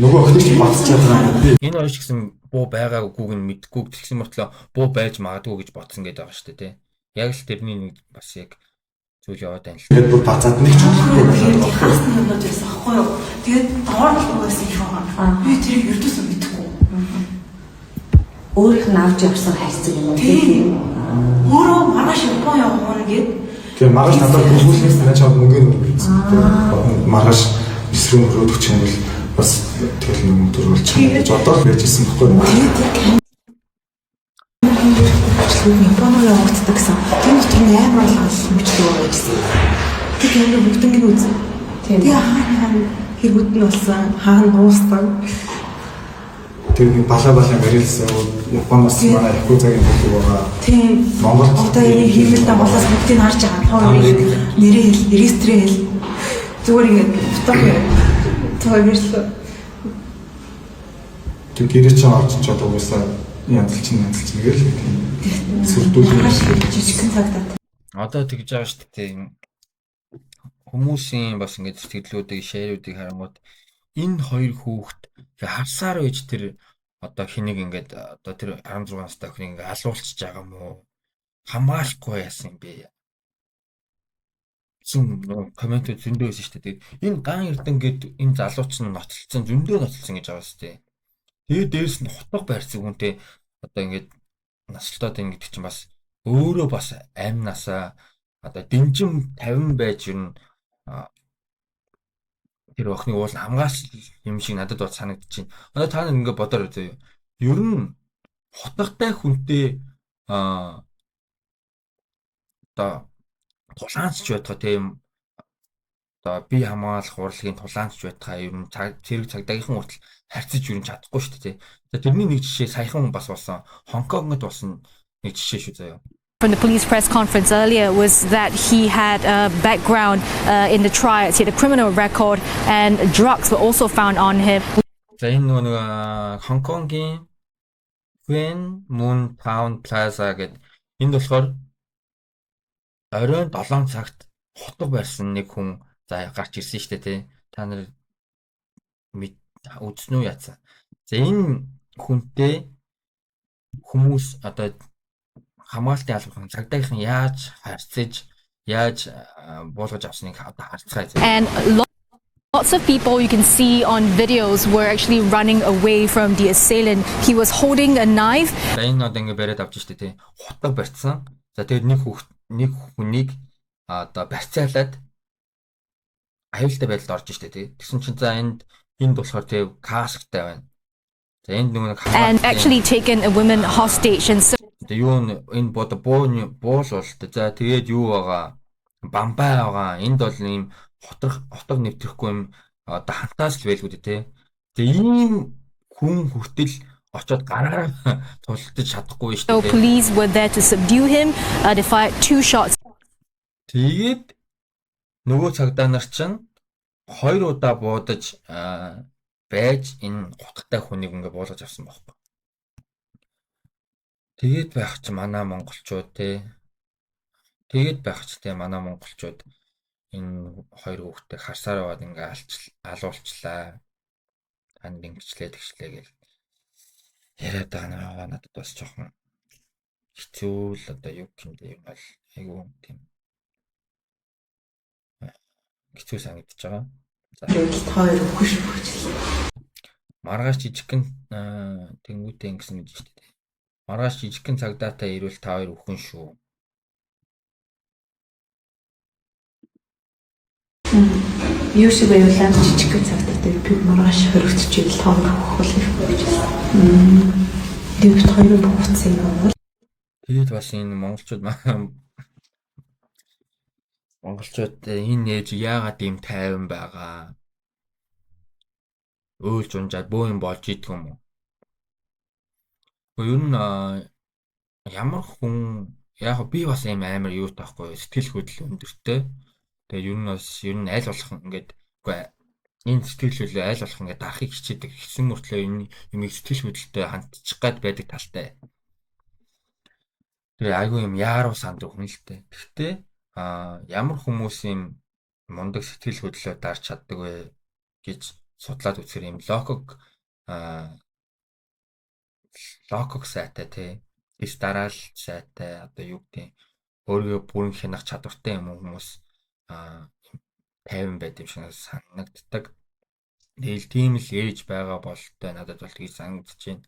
нөгөө охиныг ч батж чадсан. Энэ хоёр ч гэсэн буу байгаагүйг нь мэдгүй тэгсэн мөртлөө буу байж магадгүй гэж бодсон гэдэг байгаа штэ те. Яг л тэрний нэг бас яг зүйл яваад байна л. Тэгээд бүр бацаад нэг ч болохгүй болоод хаасны юмнууд байсан аахгүй юу. Тэгээд доор байсан юм аа. Би тэрийг ердөөсөө мэдэхгүй. Өөрийнх нь авч явсан хайрцаг юм уу тийм. Өөрөө маргааш Япон явах гээд тэгээд маргааш надад бүлгүүлснээс нэ чад мөнгөний маргааш эсрэг өрөөд өчсөн бол бас тэгэл нэг төрүүлж чана гэж одоо л байжсэн байхгүй юу. Японоор явагддаг гэсэн. Тэр нь амар олон бичлэг байжсэн. Тэр ямар бүгднийг үзсэн. Тэгээ хаана хэрэгүүд нь болсон, хаана дууссан. Тэр балаа мэрэлсэн Японоос манай Якузагийн бүлэг байгаа. Тийм. Монголд одоо энэ хиймэлтэй болоос бүгдийг харж байгаа. Хоёрыг нэрээ хэл, регистрээ хэл. Зүгээр ингэ фотографи. Төвөрлөө. Тэг гэрээ чинь орж чад угаасаа янзлч нэгээр л тийм сүрдүүлэх жижигхэн цагтаа. Одоо тэгж байгаа шүү дээ. Хүмүүсийн бас ингэж сэтгэлдлүүдийг, шеэрүүдийг харангууд энэ хоёр хүүхэд харсаар байж тэр одоо хэнийг ингээд одоо тэр 16 настай охиныг ингээд алуулчихж байгаа юм уу? Хамгаалахгүй яасан юм бэ? Зүүн комментүүд зөндөө байсан шүү дээ. Энэ ган эрдэн гээд энэ залууч нь ноцолцсон зөндөө ноцолцсон гэж байгаа шүү дээ. Тэгээд дээрэс нь хутга байрцаг хүнтэй одоо ингээд насалтаад байна гэдэг чинь бас өөрөө бас амнасаа одоо дэмжим 50 байж ер нь тэр охиныг уул хамгаалсан юм шиг надад бол санагдаж байна. Одоо та нар ингээд бодоор үзье. Ер нь хутгатай хүнтэй одоо тулаанч байтгаа тийм одоо би хамгаалах урлагийн тулаанч байтгаа ер нь зэрэг цагдаагийнхан хүртэл харьцаж юу чадахгүй шүү дээ. Тэрний нэг жишээ саяхан бас болсон. Хонконгод болсон нэг жишээ шүү заяа. From the police press conference earlier was that he had a background in the trials. He had a criminal record and drugs were also found on him. За энэ нэг Хонконгийн Queen Moon Town Plaza гэдэг энд болохоор оройн 7 цагт хутга барьсан нэг хүн за гарч ирсэн шүү дээ тий. Та нар үзсэн үү яцсан. За энэ хүнтэй хүмүүс одоо хамгаалтын албахан цагдаагийнхан яаж харьцаж яаж буулгаж авсныг одоо харцгаая. And lots of people you can see on videos were actually running away from the assailant. He was holding a knife. За энэ одоо ингэ бариад авч штэ тий. Хутга барьсан. За тэгээд нэг хүнийг одоо барьцаалаад аюултай байдалд орж штэ тий. Тэгсэн чинь за энд болохоор тий касктай байна. За энд нэг and actually taken a woman hostage and so тэгээ юу энэ буул бол за тэгээд юу байгаа бамбай байгаа. Энд бол ийм хотог нэвтрэхгүй юм одоо хантаас л байлгүй тий. Тэгээ ийм хүн хүртэл очоод гараараа тулдаж чадахгүй шүү so дээ. police were there to subdue him. They fired 2 shots. Тэгээд нөгөө цагдаа нар чинь 2 удаа буудаж байж энэ гутгатай хүнийг ингээ буулгаж авсан байхгүй. Тэгээд байх чи манай монголчууд те. Тэгээд байх чи те манай монголчууд энэ 2 хүүхдээ харсаар аваад ингээ алуулчлаа. Танд ингэчлээ тэгчлээ гэл яриад байгаа надад бас жоохон хэцүү л одоо юу гэмдэ юм бол айгүй тийм хэцүү санагдаж байгаа. За хоёр өгөхгүй шүү. маргааш жижигхэн тэнгуүтэй ингэсэн гэж шүү дээ. Маргааш жижигхэн цагдаатай ирвэл та хоёр өхөн шүү. Юу шиг байвал жижигхэн цагдаатай би маргааш хөрөгчөж та хоёр өхөх болох гэж байна. Дэвт хоёр буцсан юм бол тэгээд бас энэ монголчууд энэ нээж яагаад ийм тайван байгаа? Өөлж унжаад бөө юм болж идэх юм уу? Ер нь ямар хүн яг би бас ийм амар юу таахгүй сэтгэл хөдлөл өндөртэй. Тэгээд ер нь аль болох ингээд үгүй энэ сэтгэл хөдлөл аль болох ингээд дарахыг хичээдэг. Хэсэн мөртлөө энэ юм сэтгэл хөдлөлтэй хандчих гад байдаг талтай. Тэгээ айгүй юм яаруу санд хүн л дээ. Гэхдээ ямар хүмүүс юм мундаг сэтгэл хөдлөлөө дарж чаддаг вэ гэж судлаад үзэхээр юм локок сайтай тий. Ис дараал сайтай одоо юу гэдэг өөрийгөө бүрэн хянах чадвартай юм хүмүүс тайван байд юм шиг санагддаг. Тэгэл тийм л ээж байгаа болтой надад бол тгий санагдаж байна.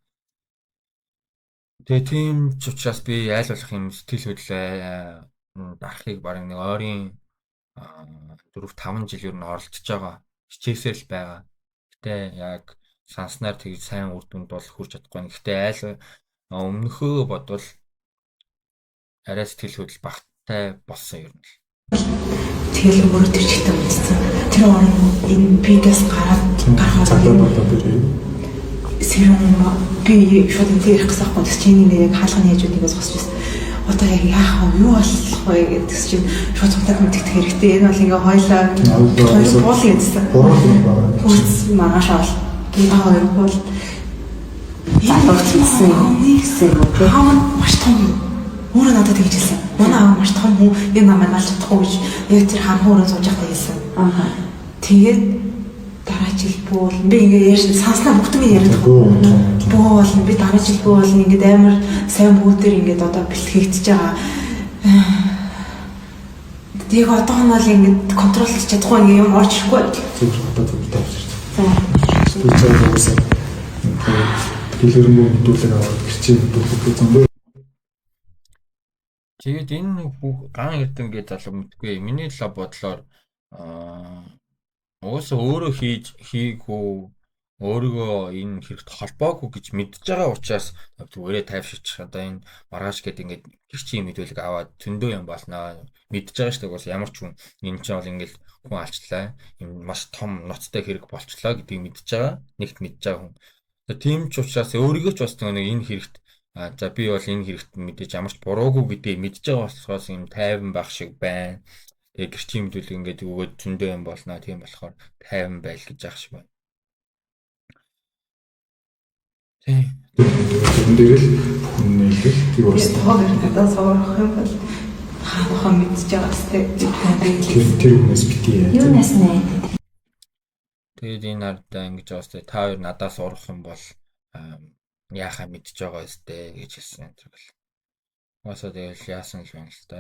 Тэгээ тийм ч учраас би аль болох юм сэтгэл хөдлөлөө дарахыг бараг нэг ойрын 4-5 жил ер нь оролцож байгаа. Хичээсээр л байгаа. Гэтэ яг санснаар тэг сайн үр дүнд бол хүрч чадахгүй. Гэхдээ аль өмнөхөө бодвол арай сэтгэл хөдлөл багтай болсон юм л. Тэгэл өөрөө тэр чигтээ үзсэн. Тэр орон энэ бигээс гарахаар би шууд энэ ярих гэсэн юм. Чиний нэг яг хаалганы хажуудыг зогсож байсан. Одоо яг яах вэ? Юу болох вэ гэдэг чинь шууд цогтад мэдэх хэрэгтэй. Энэ бол ингээ хойлоо буул гэсэн. Хөөс маргааш бол гинэ хоёр бол залуучсан нэгсэн үг. Аав нь маш том юм. Өөрөө надад тэгж хэлсэн. Манай аав маш том хүн энэ намайг алж чадахгүй гэж яг тэр ханхуурын сууж байхдаа хэлсэн. Тэгээд дараа жил бүүл би ингээ ярьж санснаа бүгднийг яриад бүүл би дараа жил бүүл ингээ амар сайн бүгдээр ингээ одоо бэлтгэгдэж байгаа. Тэг одоо нь бол ингээ контролч чадахгүй ингээ юм орж ирэхгүй. Зөв одоо тавьчих. За. Дэлгэрэнгүй хөдөлгөөн аваад гэрчээ хөдөлгөх зөндөө. Тэгээд энэ ган эрдэнгээ залуу мэдгүй. Миний л бодлоор уусаа өөрөө хийгүү өөрийгөө энэ хэрэгт холбоогүй гэж мэдж байгаа учраас зүгээрээ тайвширчих. Одоо энэ маргааш гэдэг ингээд гэрчийн мэдүүлэг аваад зөндөө юм болно. Мэдж байгаа шүү дээ. Бас ямар ч хүн энэ чинь бол ингээд хүн алчлаа. Юм маш том ноцтой хэрэг болчлоо гэдгийг мэдж байгаа. Нэгт мэдж байгаа хүн. Тийм ч учраас өөрийгөө ч бас нэг энэ хэрэгт за би бол энэ хэрэгт мэдээж ямар ч буруугүй гэдгийг мэдж байгаа болохоос юм тайван байх шиг байна. Тэгээ гэрчийн мэдүүлэг ингээд өгөөд зөндөө юм болно. Тийм болохоор тайван байл гэж яах шиг байна. Тийм. Тэрэн дээр л бүхэн нээлгэл тэр бас Тоогоор надад соорох юм бол хаанахаа мэдчихэж байгаа сте. тэр хүнээс битгий яа. Юунаас нэ? Тэгээд энэ ардаа ингэж байгаа сте та хоёр надаас урах юм бол яахаа мэдчихэж байгаа сте гэж хэлсэн энэ тэгэл. Угаасаа тэгэл яасан л байна л та.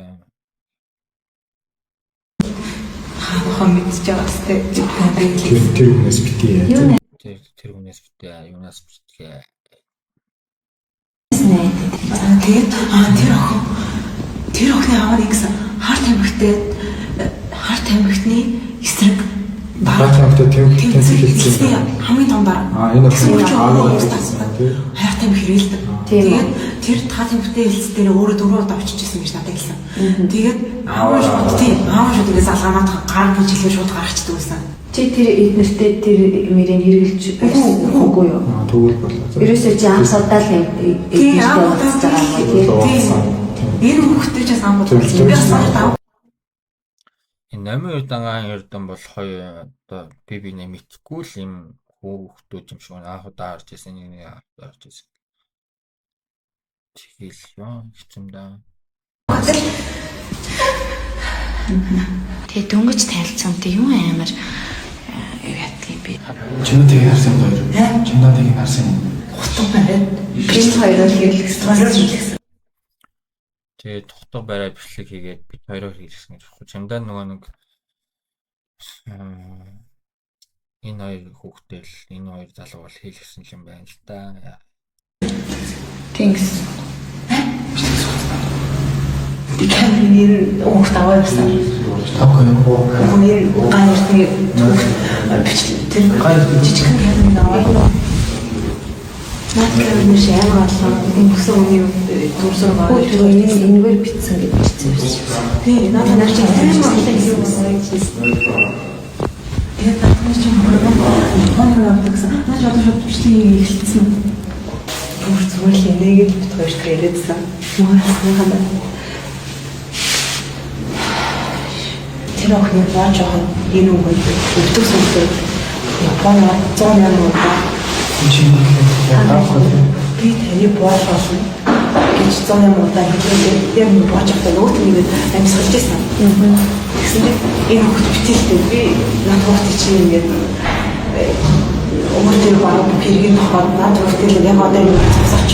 Хаанахаа мэдчихэж байгаа сте. Тэр хүнээс битгий яа. Тэр хүнээс битээ юунаас битгий. Тэгээд тэр охины аваад ингэсэн харт тамхины эсрэг Баатамтай тэмцэл хэлсэн. хамгийн том дараа. Энэ харт тамхи хэрэгэлдэг. Тийм. Тэгээд тэр та тамхитай хэлц дээр өөрөө 4 удаа очижсэн гэж надад хэлсэн. Тэгээд аав шууд тэгээ залгаамаад гараа бүж хэлээ шууд гаргачдаг байсан. Чи тэр эднэртэй тэр мөрийг хэрэгжилж үгүй юу? Тэгвэл болоо. Ерөөсөө чи анх удаа л Тийм аав удаа тийм. Энэ хүүхдээ ч сан бодсон. Би бас Энэ 8 удаан эрдэн бол хоёр одоо би нэмэхгүй л юм хүүхдүүд юм шиг анх удаа харж ирсэн нэг анх удаа харж ирсэн. Тэгэл яа хэцэм да. Тэгээ дөнгөж танилцсантай юу амар яатгийг би. Чиний харсан хоёр. Чиний харсан. утга бариад Би хоёроо хэрэглэсэн. Тэгээд тухтаг барай бичлэг хийгээд бид хоёроо хийлгсэн гэж байна. Чамдаа нөгөө нэг энэ хоёр хүүхдээ л энэ хоёр залуу бол хийлгсэн юм байна л да. Thanks. би камерын уухт аваа явсан. Хүний гайрны бичлэг тэр жижигхэн камерын аваа. Надад нэг шаамаа энэ бүсэн үний дурсаар байгаа. Тэр энэгээр битсэн гэж бичсэн байсан. Тийм надад чинь тийм болтой юм байна. Тэгээд надад чинь хонор авдагсан. Наач одоо шууд бичлэгийг эхэлсэн. Зүгээр л нэгэд бит хоёр хэрэглэсэн. Мөн тэр охины бааж байгаа энэ үг өвдөг сүнсээр Японы 100 удаа би таны бууж болно гэж 100 удаа хэлээд яг нэг бууж авах нөгөө нэг амьсгалж байсан. Тэгсэн чинь энэ хөлт битэлтэй би надад чинь ингээд өмөртөө баруун хэргийн тохоод надад хүртэл яг одоо ингэ цацаач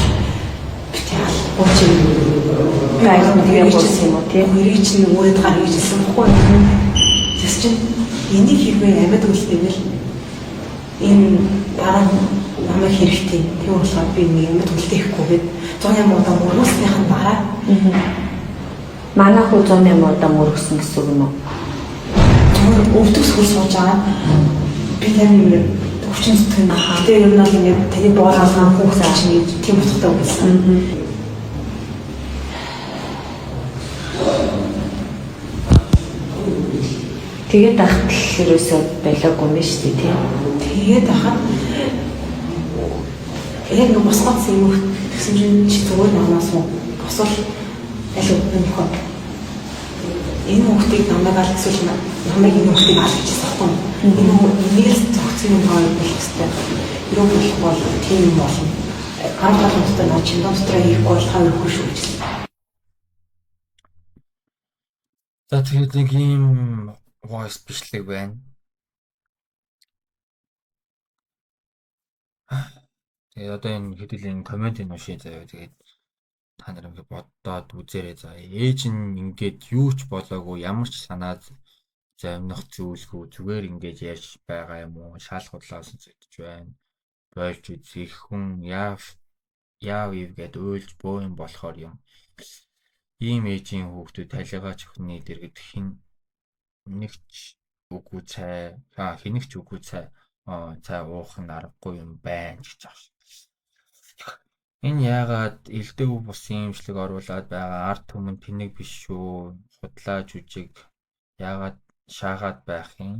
битэл бууж гайхам тэгээд хийсэн юм уу тийм хоёрыг чинь өөд гаргаж хэлсэн баггүй. Тэс чинь энийг хийвээ амьд үлдэвэл энэ дараа намайг хэрэгтэй. Тийм болохоор би нэг амьд үлдээхгүй гээд 100 удаа мөргөснийхэн дараа Манай хүү 100 удаа мөргсөн гэсэн үг юм уу? зүгээр өвдөг сүр сууж байгаа. Би тань өвчин зүтгэн. Тэгээ ер нь бол ингэ таны боолгоон хүүхд чинь тийм утгатай үлсэн. Тэгээд ахтал ерөөсөө байлаагүй юм биш үү тийм. Тэгээд ахад яг нэг босгоц юм гэсэн чинь чи зүгээр намаас уу босвол аль өгөх юм. Энэ хүүхдийг намайг аль эсвэл намайг энэ хүүхдийг аль гэж асахгүй. Энэ нэг л зохицын юм хоёр болох хэвээр. Юу болох бол тийм юм болно. Хамгаалалт дотор наа чин дотроо хийхгүй бол хоёр хөө шүү гэж. За тэгээд нэг ийм voice бичлэг байна. Тэгээд одоо энэ хэдилийн комментиг уншия заяа. Тэгээд та нар ингэ боддоод үзээрэй заа. Ээж нь ингээд юу ч болоогүй ямар ч санаа зовнох зүйлгүй зүгээр ингээд ярьж байгаа юм уу? Шал худлаас зэдэж байна. Болж үзэх хүн яав ив гэд уйлж боо юм болохоор юм. Ийм ээжийн хүүхдүүд талигач өхний дэргэд нэгч үгүй цай хинэгч үгүй цай уух нь аргагүй юм байна гэж байна. Энэ яагаад элдв бусын имжлэг оруулаад байгаа ард түмэн тэнэг биш шүү. Худлаа жүжиг яагаад шаагаад байх юм?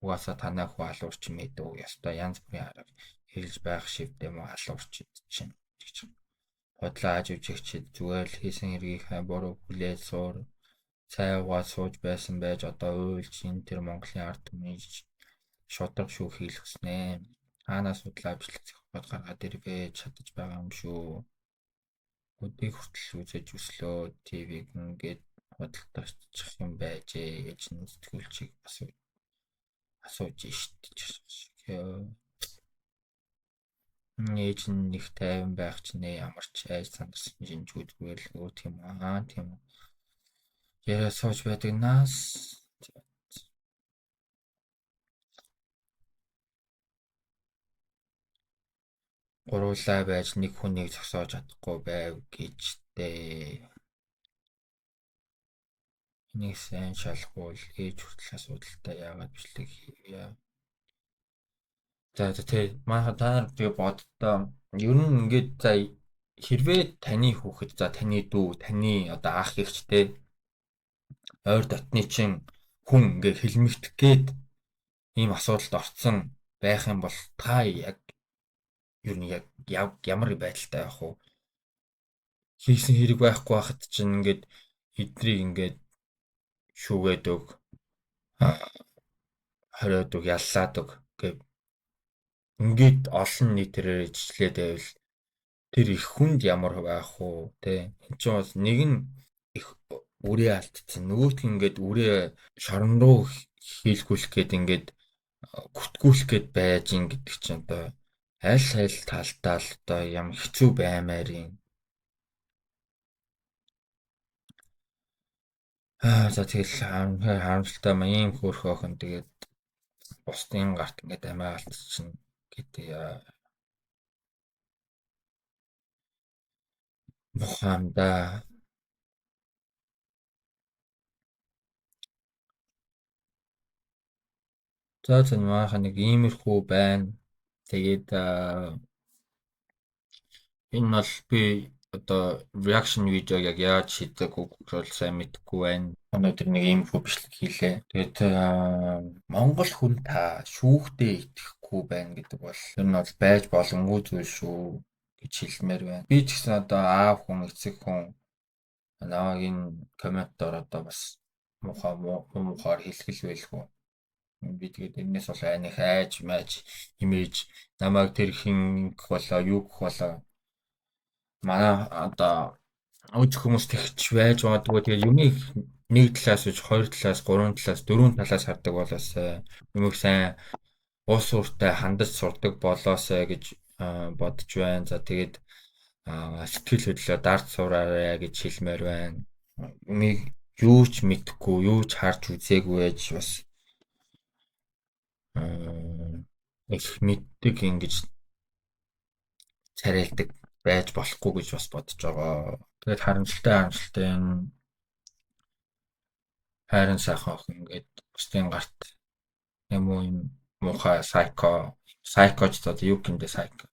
Угаасаа танай хүү алуурч мэдв. Ястай янз бүрийн арга хэлж байх шивдэ мө алуурч чинь гэж. Худлаа жүжигчид зүгээр л хийсэн хэргийнхээ буруу хүлээж суур. Цай угаа сууж байсан байж одоо уйлж энэ тэр Монголын ард түмний шудраг шүү хийлгэснэ. хаанаас судлаа бичлэг зохиогоод гаргаад ирвэ чадаж байгаа юм шүү. Өдийг хүртэл үзэж өслөө ТV-г ингээд худалдаачих юм байжээ гэж нэтгүүлчийг бас асууж штт. Ээж нь нэг тайван байх ч нэ ямар ч айж сандарсан жинжгүүдгээр л өө тийм аа тийм. Яриа сууж байдаг нас. Гуруулаа байж нэг хүнийг зогсоож чадахгүй байв гэж дээ. Энийг сайн шалгуул ээж хүртэл асуудалтай яагаад бичлэг хийвээ. За тэгээ манайха та нар тэгээ боддоо ер нь ингээд за хэрвээ таны хүүхэд за таны дүү таны одоо ах эгчтэй ойр дотны чин хүн ингээ хэлмэгдэх гээд ийм асуудалд орцсон байх юм бол та яг ер нь яг ямар байдалтай байх вэ? Хийсэн хэрэг байхгүй байхад чинь ингээд эдрийг ингээд шүүгээд өг хориод өг яллаад өг гэ ингээд олон нийтээр ижлээд байвал тэр их хүнд ямар байх вэ те энэ ч бас нэг нь их үрээ алдсан нөгөөт нь ингээд үрээ шорон руу хийлгүүлэх гээд ингээд гүтгүүлэх гээд байж ин гэдэг чинь одоо аль талдаа л одоо юм хэцүү баймаар юм. За тэгэл харамсалтай маа ийм хөөрхөн охин тэгээд бусдын гарт ингээд амиа алдчихна гэдэг мохамда. За манайха нэг иймэрхүү байна. Тэгээд энэ бол би одоо reaction видео яг яаж хийдэг бол сайн мэдэхгүй байна. Өнөөдөр нэг иймэрхүү бичлэг хийлээ. Тэгээд Монгол хүн та шүүхтээ итгэхгүй байна гэдэг бол ер нь бол байж боломгүй зүйл шүү гэж хэлмээр байна. Би ч гэсэн одоо аав хүн, эцэг хүн намайг энэ комментоор одоо бас муухаар хэлхэл байлгүй. Би тэгээд энэс бол айных айж мааж имиж намайг тэр хинх болоо юу гэх болоо манай одоо өж хүмүүс тэгч байж магадгүй тэгээд юмыг нэг талаас үж хоёр талаас гурван талаас дөрвөн талаас хардаг болоосай юмыг сайн уус ууртай хандаж сурдаг болоосай гэж бодож байна. За тэгээд сэтгэл хөдлөлөө дард сураарай гэж хэлмээр байна. Юмыг юу ч мэдэхгүй юу ч харж үзээгүй байж бас их мэддэг ингэж царайлдаг байж болохгүй гэж бас бодож байгаа. Тэгээд харамсалтай энэ хайрын сайхан охин ингээд бусдын гарт юм уу юм муухай сайкоч одоо юу гэмдэ сайко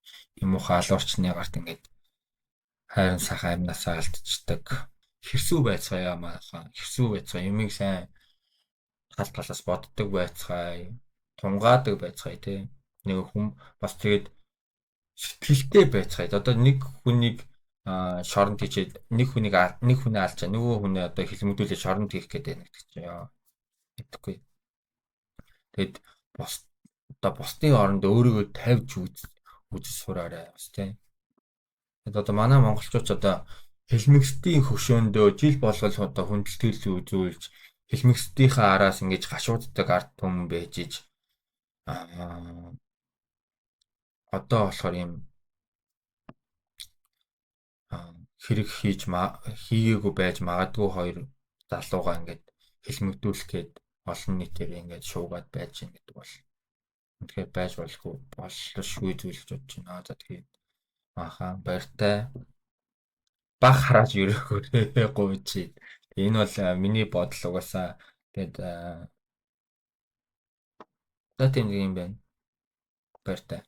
юм муухай алуурчны гарт ингээд хайрын сайхан амнасаа алдчихдаг. Хэрсүү байцгаая манайхан. Хэрсүү байцгаа юмыг сайн тал талаас боддог байцгаая. Тунгаадаг байцгаая тий. Нэг хүн бас тэгээд сэтгэлтэй байцгаая. Одоо нэг хүнийг шоронд хийчээд нэг хүнийг алчаа нөгөө хүнээ одоо хилмигдүүлээ шоронд хийх гэдэг нэг чинь мэдхгүй. Тэгэд бусдын оронд өөрийгөө тавьж үзэж сураарай бас тийм. Тэгэд одоо манай монголчууд одоо хилмигсдийн хөшөөндөө жил болгол одоо хүндлэл үзүүлж хилмигсдийнхаа араас ингэж гашууддаг ард түмэн байж иж одоо болохоор юм хэрэг хийгээгүй байж магадгүй хоёр залууга ингээд хилмигдүүлэх гээд олон нийтээр ингээд шуугаад байж гин гэдэг бол тэгэхээр байж болохгүй болшгүй зүйл гэж бодож байна. За тэгээд баяртай баг хараад ерөөхөө гуйчи. Энэ бол миний бодол угаасаа тэгээд за тийм юм байна. Баяртай.